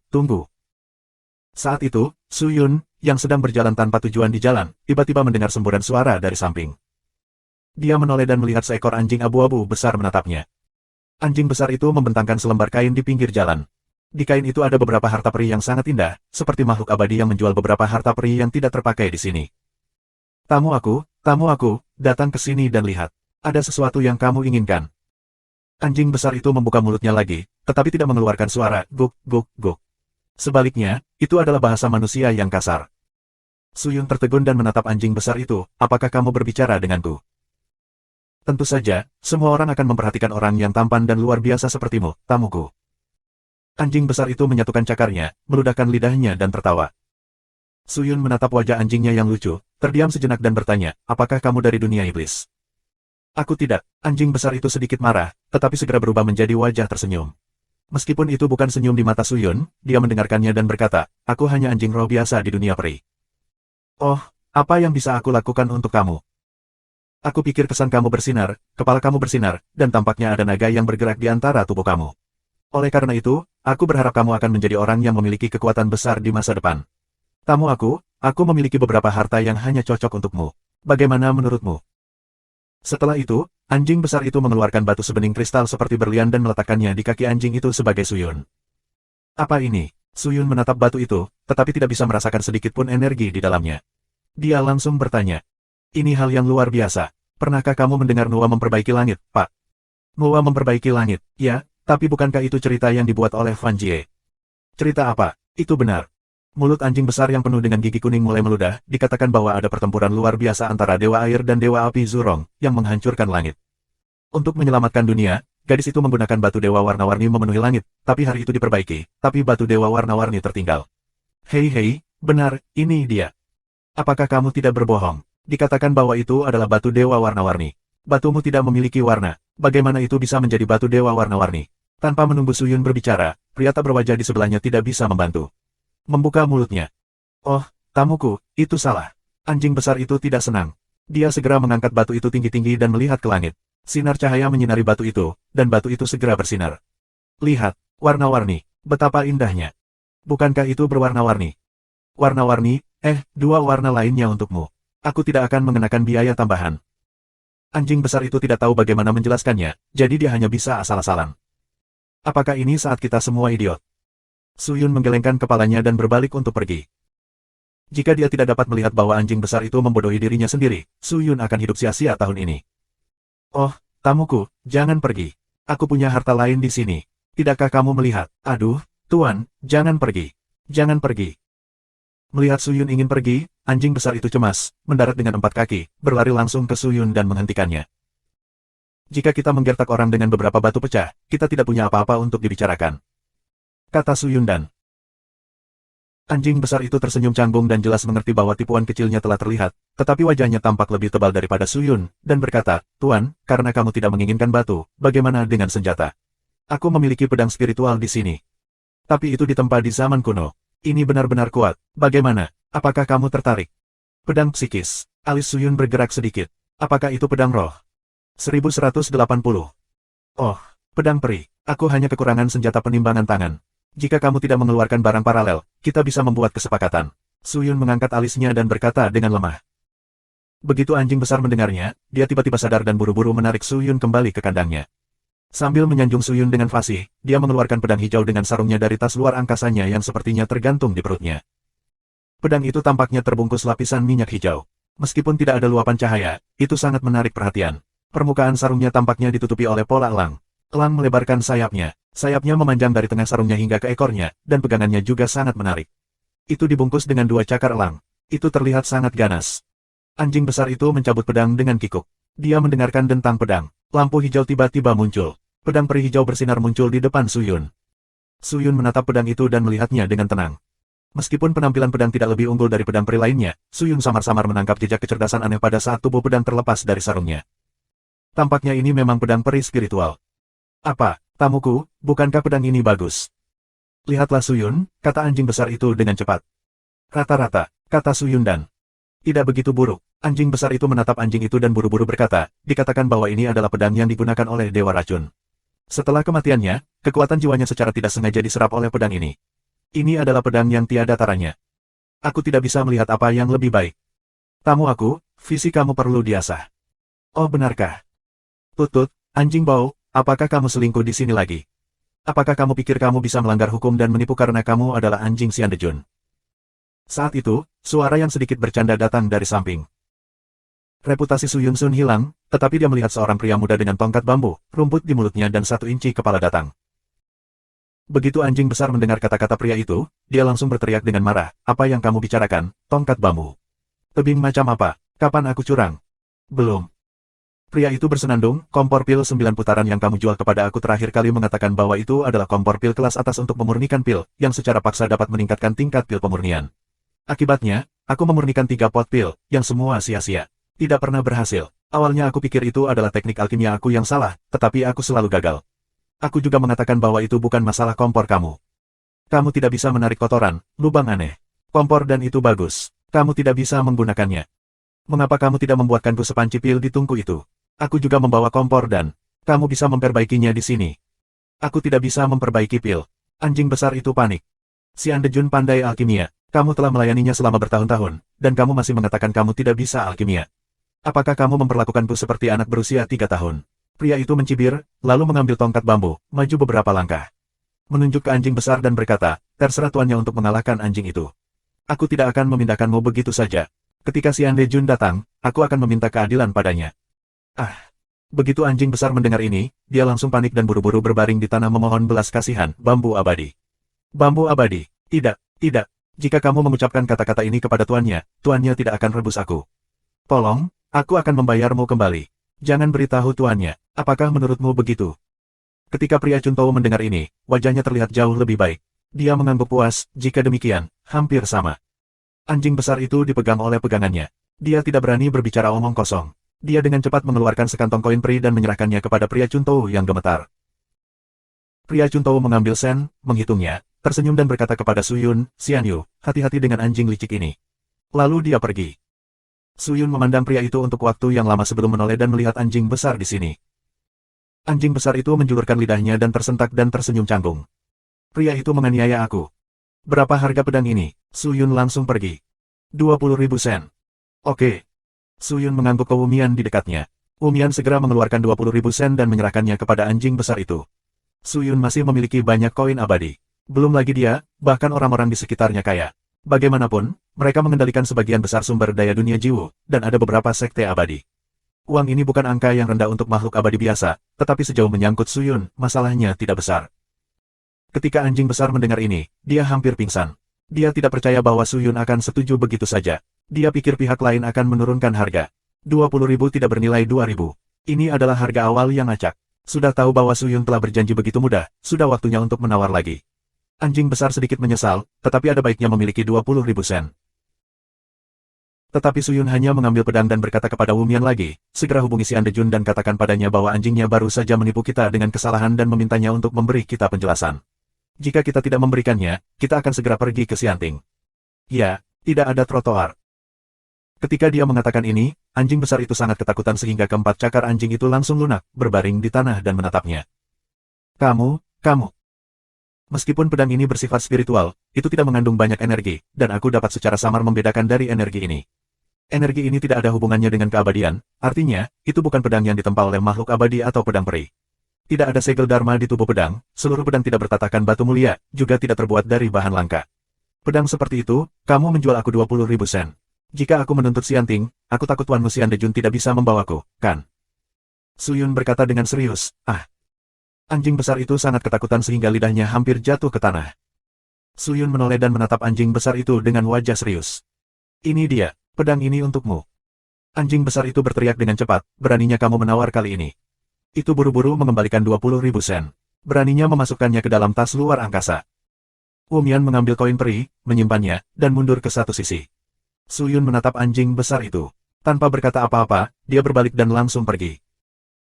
Saat itu, Suyun, yang sedang berjalan tanpa tujuan di jalan, tiba-tiba mendengar semburan suara dari samping. Dia menoleh dan melihat seekor anjing abu-abu besar menatapnya. Anjing besar itu membentangkan selembar kain di pinggir jalan. Di kain itu ada beberapa harta peri yang sangat indah, seperti makhluk abadi yang menjual beberapa harta peri yang tidak terpakai di sini. Tamu aku, datang ke sini dan lihat. Ada sesuatu yang kamu inginkan. Anjing besar itu membuka mulutnya lagi, tetapi tidak mengeluarkan suara, guk. Sebaliknya, itu adalah bahasa manusia yang kasar. Suyun tertegun dan menatap anjing besar itu, apakah kamu berbicara denganku? Tentu saja, semua orang akan memperhatikan orang yang tampan dan luar biasa sepertimu, tamuku. Anjing besar itu menyatukan cakarnya, meludahkan lidahnya dan tertawa. Suyun menatap wajah anjingnya yang lucu, terdiam sejenak dan bertanya, apakah kamu dari dunia iblis? Aku tidak. Anjing besar itu sedikit marah, tetapi segera berubah menjadi wajah tersenyum. Meskipun itu bukan senyum di mata Suyun, dia mendengarkannya dan berkata, aku hanya anjing roh biasa di dunia peri. Oh, apa yang bisa aku lakukan untuk kamu? Aku pikir kesan kamu bersinar, kepala kamu bersinar, dan tampaknya ada naga yang bergerak di antara tubuh kamu. Oleh karena itu, aku berharap kamu akan menjadi orang yang memiliki kekuatan besar di masa depan. Tamu aku memiliki beberapa harta yang hanya cocok untukmu. Bagaimana menurutmu? Setelah itu, anjing besar itu mengeluarkan batu sebening kristal seperti berlian dan meletakkannya di kaki anjing itu sebagai Suyun. Apa ini? Suyun menatap batu itu, tetapi tidak bisa merasakan sedikit pun energi di dalamnya. Dia langsung bertanya. Ini hal yang luar biasa. Pernahkah kamu mendengar Noah memperbaiki langit, Pak? Noah memperbaiki langit, ya, tapi bukankah itu cerita yang dibuat oleh Fan Jie? Cerita apa? Itu benar. Mulut anjing besar yang penuh dengan gigi kuning mulai meludah, dikatakan bahwa ada pertempuran luar biasa antara Dewa Air dan Dewa Api Zurong, yang menghancurkan langit. Untuk menyelamatkan dunia, gadis itu menggunakan batu dewa warna-warni memenuhi langit, tapi hari itu diperbaiki, tapi batu dewa warna-warni tertinggal. Hei, benar, ini dia. Apakah kamu tidak berbohong? Dikatakan bahwa itu adalah batu dewa warna-warni. Batumu tidak memiliki warna, bagaimana itu bisa menjadi batu dewa warna-warni? Tanpa menunggu Suyun berbicara, pria tak berwajah di sebelahnya tidak bisa membantu. Membuka mulutnya. Oh, tamuku, itu salah. Anjing besar itu tidak senang. Dia segera mengangkat batu itu tinggi-tinggi dan melihat ke langit. Sinar cahaya menyinari batu itu, dan batu itu segera bersinar. Lihat, warna-warni, betapa indahnya. Bukankah itu berwarna-warni? Warna-warni, dua warna lainnya untukmu. Aku tidak akan mengenakan biaya tambahan. Anjing besar itu tidak tahu bagaimana menjelaskannya, jadi dia hanya bisa asal-asalan. Apakah ini saat kita semua idiot? Suyun menggelengkan kepalanya dan berbalik untuk pergi. Jika dia tidak dapat melihat bahwa anjing besar itu membodohi dirinya sendiri, Suyun akan hidup sia-sia tahun ini. Oh, tamuku, jangan pergi. Aku punya harta lain di sini. Tidakkah kamu melihat? Aduh, Tuan, jangan pergi. Jangan pergi. Melihat Suyun ingin pergi, anjing besar itu cemas, mendarat dengan 4 kaki, berlari langsung ke Suyun dan menghentikannya. Jika kita menggertak orang dengan beberapa batu pecah, kita tidak punya apa-apa untuk dibicarakan. Kata Suyun dan anjing besar itu tersenyum canggung dan jelas mengerti bahwa tipuan kecilnya telah terlihat, tetapi wajahnya tampak lebih tebal daripada Suyun, dan berkata, Tuan, karena kamu tidak menginginkan batu, bagaimana dengan senjata? Aku memiliki pedang spiritual di sini. Tapi itu ditempa di zaman kuno. Ini benar-benar kuat. Bagaimana? Apakah kamu tertarik? Pedang psikis. Alis Suyun bergerak sedikit. Apakah itu pedang roh? 1180. Oh, pedang peri. Aku hanya kekurangan senjata penimbangan tangan. Jika kamu tidak mengeluarkan barang paralel, kita bisa membuat kesepakatan. Suyun mengangkat alisnya dan berkata dengan lemah. Begitu anjing besar mendengarnya, dia tiba-tiba sadar dan buru-buru menarik Suyun kembali ke kandangnya. Sambil menyanjung Suyun dengan fasih, dia mengeluarkan pedang hijau dengan sarungnya dari tas luar angkasanya yang sepertinya tergantung di perutnya. Pedang itu tampaknya terbungkus lapisan minyak hijau. Meskipun tidak ada luapan cahaya, itu sangat menarik perhatian. Permukaan sarungnya tampaknya ditutupi oleh pola elang. Elang melebarkan sayapnya. Sayapnya memanjang dari tengah sarungnya hingga ke ekornya, dan pegangannya juga sangat menarik. Itu dibungkus dengan 2 cakar elang. Itu terlihat sangat ganas. Anjing besar itu mencabut pedang dengan kikuk. Dia mendengarkan dentang pedang. Lampu hijau tiba-tiba muncul. Pedang peri hijau bersinar muncul di depan Suyun. Suyun menatap pedang itu dan melihatnya dengan tenang. Meskipun penampilan pedang tidak lebih unggul dari pedang peri lainnya, Suyun samar-samar menangkap jejak kecerdasan aneh pada saat tubuh pedang terlepas dari sarungnya. Tampaknya ini memang pedang peri spiritual. Apa, tamuku, bukankah pedang ini bagus? Lihatlah Suyun, kata anjing besar itu dengan cepat. Rata-rata, kata Suyun dan tidak begitu buruk. Anjing besar itu menatap anjing itu dan buru-buru berkata, dikatakan bahwa ini adalah pedang yang digunakan oleh Dewa Racun. Setelah kematiannya, kekuatan jiwanya secara tidak sengaja diserap oleh pedang ini. Ini adalah pedang yang tiada taranya. Aku tidak bisa melihat apa yang lebih baik. Tamu aku, visi kamu perlu diasah. Oh benarkah? Tutut, anjing bau, apakah kamu selingkuh di sini lagi? Apakah kamu pikir kamu bisa melanggar hukum dan menipu karena kamu adalah anjing Xiandejun? Saat itu, suara yang sedikit bercanda datang dari samping. Reputasi Suyun Sun hilang, tetapi dia melihat seorang pria muda dengan tongkat bambu, rumput di mulutnya dan 1 inci kepala datang. Begitu anjing besar mendengar kata-kata pria itu, dia langsung berteriak dengan marah, "Apa yang kamu bicarakan, tongkat bambu? Tebing macam apa? Kapan aku curang? Belum." Pria itu bersenandung, "Kompor pil 9 putaran yang kamu jual kepada aku terakhir kali mengatakan bahwa itu adalah kompor pil kelas atas untuk memurnikan pil, yang secara paksa dapat meningkatkan tingkat pil pemurnian. Akibatnya, aku memurnikan 3 pot pil, yang semua sia-sia. Tidak pernah berhasil. Awalnya aku pikir itu adalah teknik alkimia aku yang salah, tetapi aku selalu gagal. Aku juga mengatakan bahwa itu bukan masalah kompor kamu. Kamu tidak bisa menarik kotoran, lubang aneh. Kompor dan itu bagus. Kamu tidak bisa menggunakannya. Mengapa kamu tidak membuatkanku sepanci pil di tungku itu? Aku juga membawa kompor dan kamu bisa memperbaikinya di sini." "Aku tidak bisa memperbaiki pil." Anjing besar itu panik. "Xian Dejun pandai alkimia. Kamu telah melayaninya selama bertahun-tahun, dan kamu masih mengatakan kamu tidak bisa alkimia. Apakah kamu memperlakukanku seperti anak berusia 3 tahun? Pria itu mencibir, lalu mengambil tongkat bambu, maju beberapa langkah. Menunjuk ke anjing besar dan berkata, "Terserah tuannya untuk mengalahkan anjing itu. Aku tidak akan memindahkanmu begitu saja. Ketika Xian Dejun datang, aku akan meminta keadilan padanya." Ah! Begitu anjing besar mendengar ini, dia langsung panik dan buru-buru berbaring di tanah memohon belas kasihan, "Bambu abadi. Bambu abadi. Tidak, tidak. Jika kamu mengucapkan kata-kata ini kepada tuannya, tuannya tidak akan rebus aku. Tolong, aku akan membayarmu kembali. Jangan beritahu tuannya. Apakah menurutmu begitu?" Ketika pria Chuntou mendengar ini, wajahnya terlihat jauh lebih baik. Dia mengangguk puas, jika demikian, hampir sama. Anjing besar itu dipegang oleh pegangannya. Dia tidak berani berbicara omong kosong. Dia dengan cepat mengeluarkan sekantong koin peri dan menyerahkannya kepada pria Chuntou yang gemetar. Pria Chuntou mengambil sen, menghitungnya, tersenyum dan berkata kepada Suyun, "Xian Yu, hati-hati dengan anjing licik ini." Lalu dia pergi. Suyun memandang pria itu untuk waktu yang lama sebelum menoleh dan melihat anjing besar di sini. Anjing besar itu menjulurkan lidahnya dan tersentak dan tersenyum canggung. "Pria itu menganiaya aku. Berapa harga pedang ini?" Suyun langsung pergi. 20.000 sen. Oke. Suyun mengangguk ke Wumian di dekatnya. Wumian segera mengeluarkan 20.000 sen dan menyerahkannya kepada anjing besar itu. Suyun masih memiliki banyak koin abadi. Belum lagi dia, bahkan orang-orang di sekitarnya kaya. Bagaimanapun, mereka mengendalikan sebagian besar sumber daya dunia Jiwu, dan ada beberapa sekte abadi. Uang ini bukan angka yang rendah untuk makhluk abadi biasa, tetapi sejauh menyangkut Suyun, masalahnya tidak besar. Ketika anjing besar mendengar ini, dia hampir pingsan. Dia tidak percaya bahwa Suyun akan setuju begitu saja. Dia pikir pihak lain akan menurunkan harga. 20.000 tidak bernilai 2.000. Ini adalah harga awal yang acak. Sudah tahu bahwa Suyun telah berjanji begitu mudah, sudah waktunya untuk menawar lagi. Anjing besar sedikit menyesal, tetapi ada baiknya memiliki 20.000 sen. Tetapi Suyun hanya mengambil pedang dan berkata kepada Wumian lagi, "Segera hubungi Xian Dejun dan katakan padanya bahwa anjingnya baru saja menipu kita dengan kesalahan dan memintanya untuk memberi kita penjelasan. Jika kita tidak memberikannya, kita akan segera pergi ke Xianting." Ya, tidak ada trotoar. Ketika dia mengatakan ini, anjing besar itu sangat ketakutan sehingga keempat cakar anjing itu langsung lunak, berbaring di tanah dan menatapnya. Kamu. Meskipun pedang ini bersifat spiritual, itu tidak mengandung banyak energi, dan aku dapat secara samar membedakan dari energi ini. Energi ini tidak ada hubungannya dengan keabadian, artinya, itu bukan pedang yang ditempa oleh makhluk abadi atau pedang peri. Tidak ada segel dharma di tubuh pedang, seluruh pedang tidak bertatakan batu mulia, juga tidak terbuat dari bahan langka. Pedang seperti itu, kamu menjual aku 20.000 sen. Jika aku menuntut Xianting, aku takut Tuanmu Xian Dejun tidak bisa membawaku, kan? Suyun berkata dengan serius, Anjing besar itu sangat ketakutan sehingga lidahnya hampir jatuh ke tanah. Suyun menoleh dan menatap anjing besar itu dengan wajah serius. "Ini dia, pedang ini untukmu." Anjing besar itu berteriak dengan cepat, "Beraninya kamu menawar kali ini?" Itu buru-buru mengembalikan 20.000 sen. Beraninya memasukkannya ke dalam tas luar angkasa. Wumian mengambil koin peri, menyimpannya, dan mundur ke satu sisi. Suyun menatap anjing besar itu. Tanpa berkata apa-apa, dia berbalik dan langsung pergi.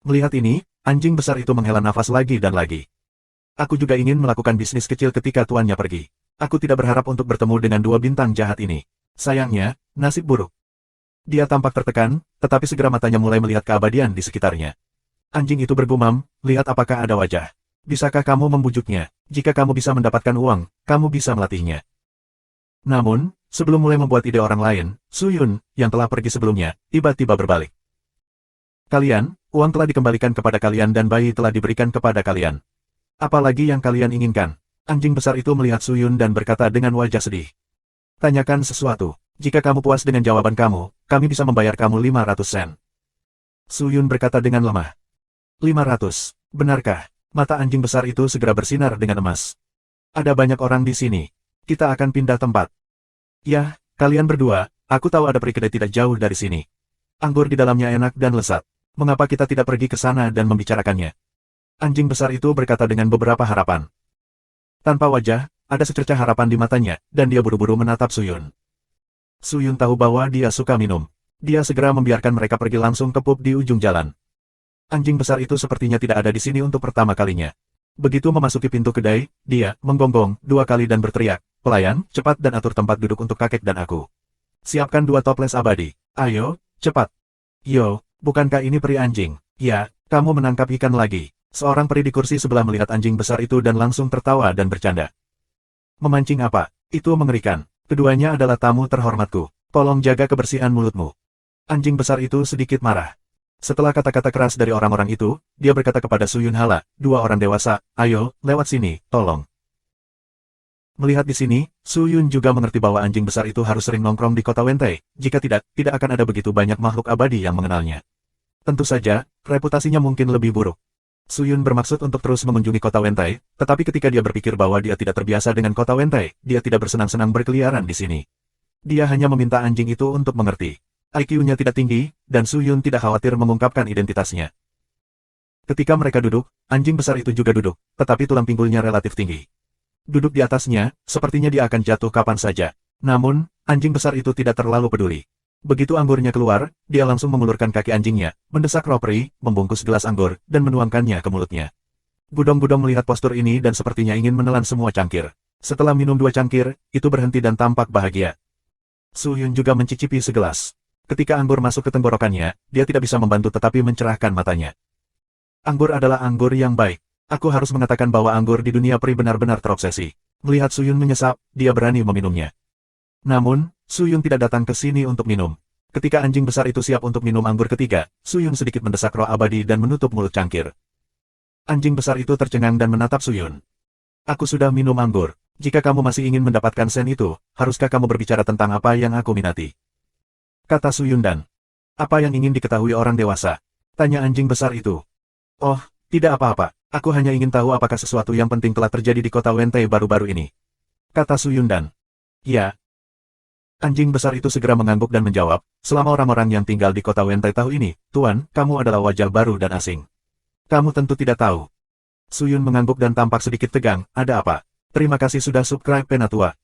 Melihat ini, anjing besar itu menghela nafas lagi dan lagi. "Aku juga ingin melakukan bisnis kecil ketika tuannya pergi. Aku tidak berharap untuk bertemu dengan dua bintang jahat ini. Sayangnya, nasib buruk." Dia tampak tertekan, tetapi segera matanya mulai melihat keabadian di sekitarnya. Anjing itu bergumam, "Lihat apakah ada wajah. Bisakah kamu membujuknya? Jika kamu bisa mendapatkan uang, kamu bisa melatihnya." Namun, sebelum mulai membuat ide orang lain, Suyun, yang telah pergi sebelumnya, tiba-tiba berbalik. "Kalian, uang telah dikembalikan kepada kalian dan bayi telah diberikan kepada kalian. Apalagi yang kalian inginkan?" Anjing besar itu melihat Suyun dan berkata dengan wajah sedih. "Tanyakan sesuatu. Jika kamu puas dengan jawaban kamu, kami bisa membayar kamu 500 sen." Suyun berkata dengan lemah. 500, benarkah? Mata anjing besar itu segera bersinar dengan emas. Ada banyak orang di sini. Kita akan pindah tempat. Yah, kalian berdua, aku tahu ada peri kedai tidak jauh dari sini. Anggur di dalamnya enak dan lezat. Mengapa kita tidak pergi ke sana dan membicarakannya? Anjing besar itu berkata dengan beberapa harapan. Tanpa wajah, ada secercah harapan di matanya, dan dia buru-buru menatap Suyun. Suyun tahu bahwa dia suka minum. Dia segera membiarkan mereka pergi langsung ke pub di ujung jalan. Anjing besar itu sepertinya tidak ada di sini untuk pertama kalinya. Begitu memasuki pintu kedai, dia menggonggong 2 kali dan berteriak, "Pelayan, cepat dan atur tempat duduk untuk kakek dan aku. Siapkan 2 toples abadi. Ayo, cepat." "Yo, bukankah ini peri anjing?" "Ya, kamu menangkap ikan lagi." Seorang peri di kursi sebelah melihat anjing besar itu dan langsung tertawa dan bercanda. "Memancing apa? Itu mengerikan. Keduanya adalah tamu terhormatku. Tolong jaga kebersihan mulutmu." Anjing besar itu sedikit marah. Setelah kata-kata keras dari orang-orang itu, dia berkata kepada Suyun Hala, 2 orang dewasa, "Ayo, lewat sini, tolong." Melihat di sini, Suyun juga mengerti bahwa anjing besar itu harus sering nongkrong di kota Wentai, jika tidak, tidak akan ada begitu banyak makhluk abadi yang mengenalnya. Tentu saja, reputasinya mungkin lebih buruk. Suyun bermaksud untuk terus mengunjungi kota Wentai, tetapi ketika dia berpikir bahwa dia tidak terbiasa dengan kota Wentai, dia tidak bersenang-senang berkeliaran di sini. Dia hanya meminta anjing itu untuk mengerti. IQ-nya tidak tinggi, dan Suyun tidak khawatir mengungkapkan identitasnya. Ketika mereka duduk, anjing besar itu juga duduk, tetapi tulang pinggulnya relatif tinggi. Duduk di atasnya, sepertinya dia akan jatuh kapan saja. Namun, anjing besar itu tidak terlalu peduli. Begitu anggurnya keluar, dia langsung mengulurkan kaki anjingnya, mendesak Ropri, membungkus gelas anggur, dan menuangkannya ke mulutnya. Budong-budong melihat postur ini dan sepertinya ingin menelan semua cangkir. Setelah minum 2 cangkir, itu berhenti dan tampak bahagia. Suyun juga mencicipi segelas. Ketika anggur masuk ke tenggorokannya, dia tidak bisa membantu tetapi mencerahkan matanya. Anggur adalah anggur yang baik. Aku harus mengatakan bahwa anggur di dunia peri benar-benar terobsesi. Melihat Suyun menyesap, dia berani meminumnya. Namun, Suyun tidak datang ke sini untuk minum. Ketika anjing besar itu siap untuk minum anggur ketiga, Suyun sedikit mendesak roh abadi dan menutup mulut cangkir. Anjing besar itu tercengang dan menatap Suyun. "Aku sudah minum anggur. Jika kamu masih ingin mendapatkan sen itu, haruskah kamu berbicara tentang apa yang aku minati?" Kata Suyun dan, "Apa yang ingin diketahui orang dewasa?" Tanya anjing besar itu. "Oh, tidak apa-apa. Aku hanya ingin tahu apakah sesuatu yang penting telah terjadi di kota Wentai baru-baru ini." Kata Suyun dan, "Ya." Anjing besar itu segera mengangguk dan menjawab, "Selama orang-orang yang tinggal di kota Wentai tahu ini, Tuan, kamu adalah wajah baru dan asing. Kamu tentu tidak tahu." Suyun mengangguk dan tampak sedikit tegang, "Ada apa?" "Terima kasih sudah subscribe Penatua.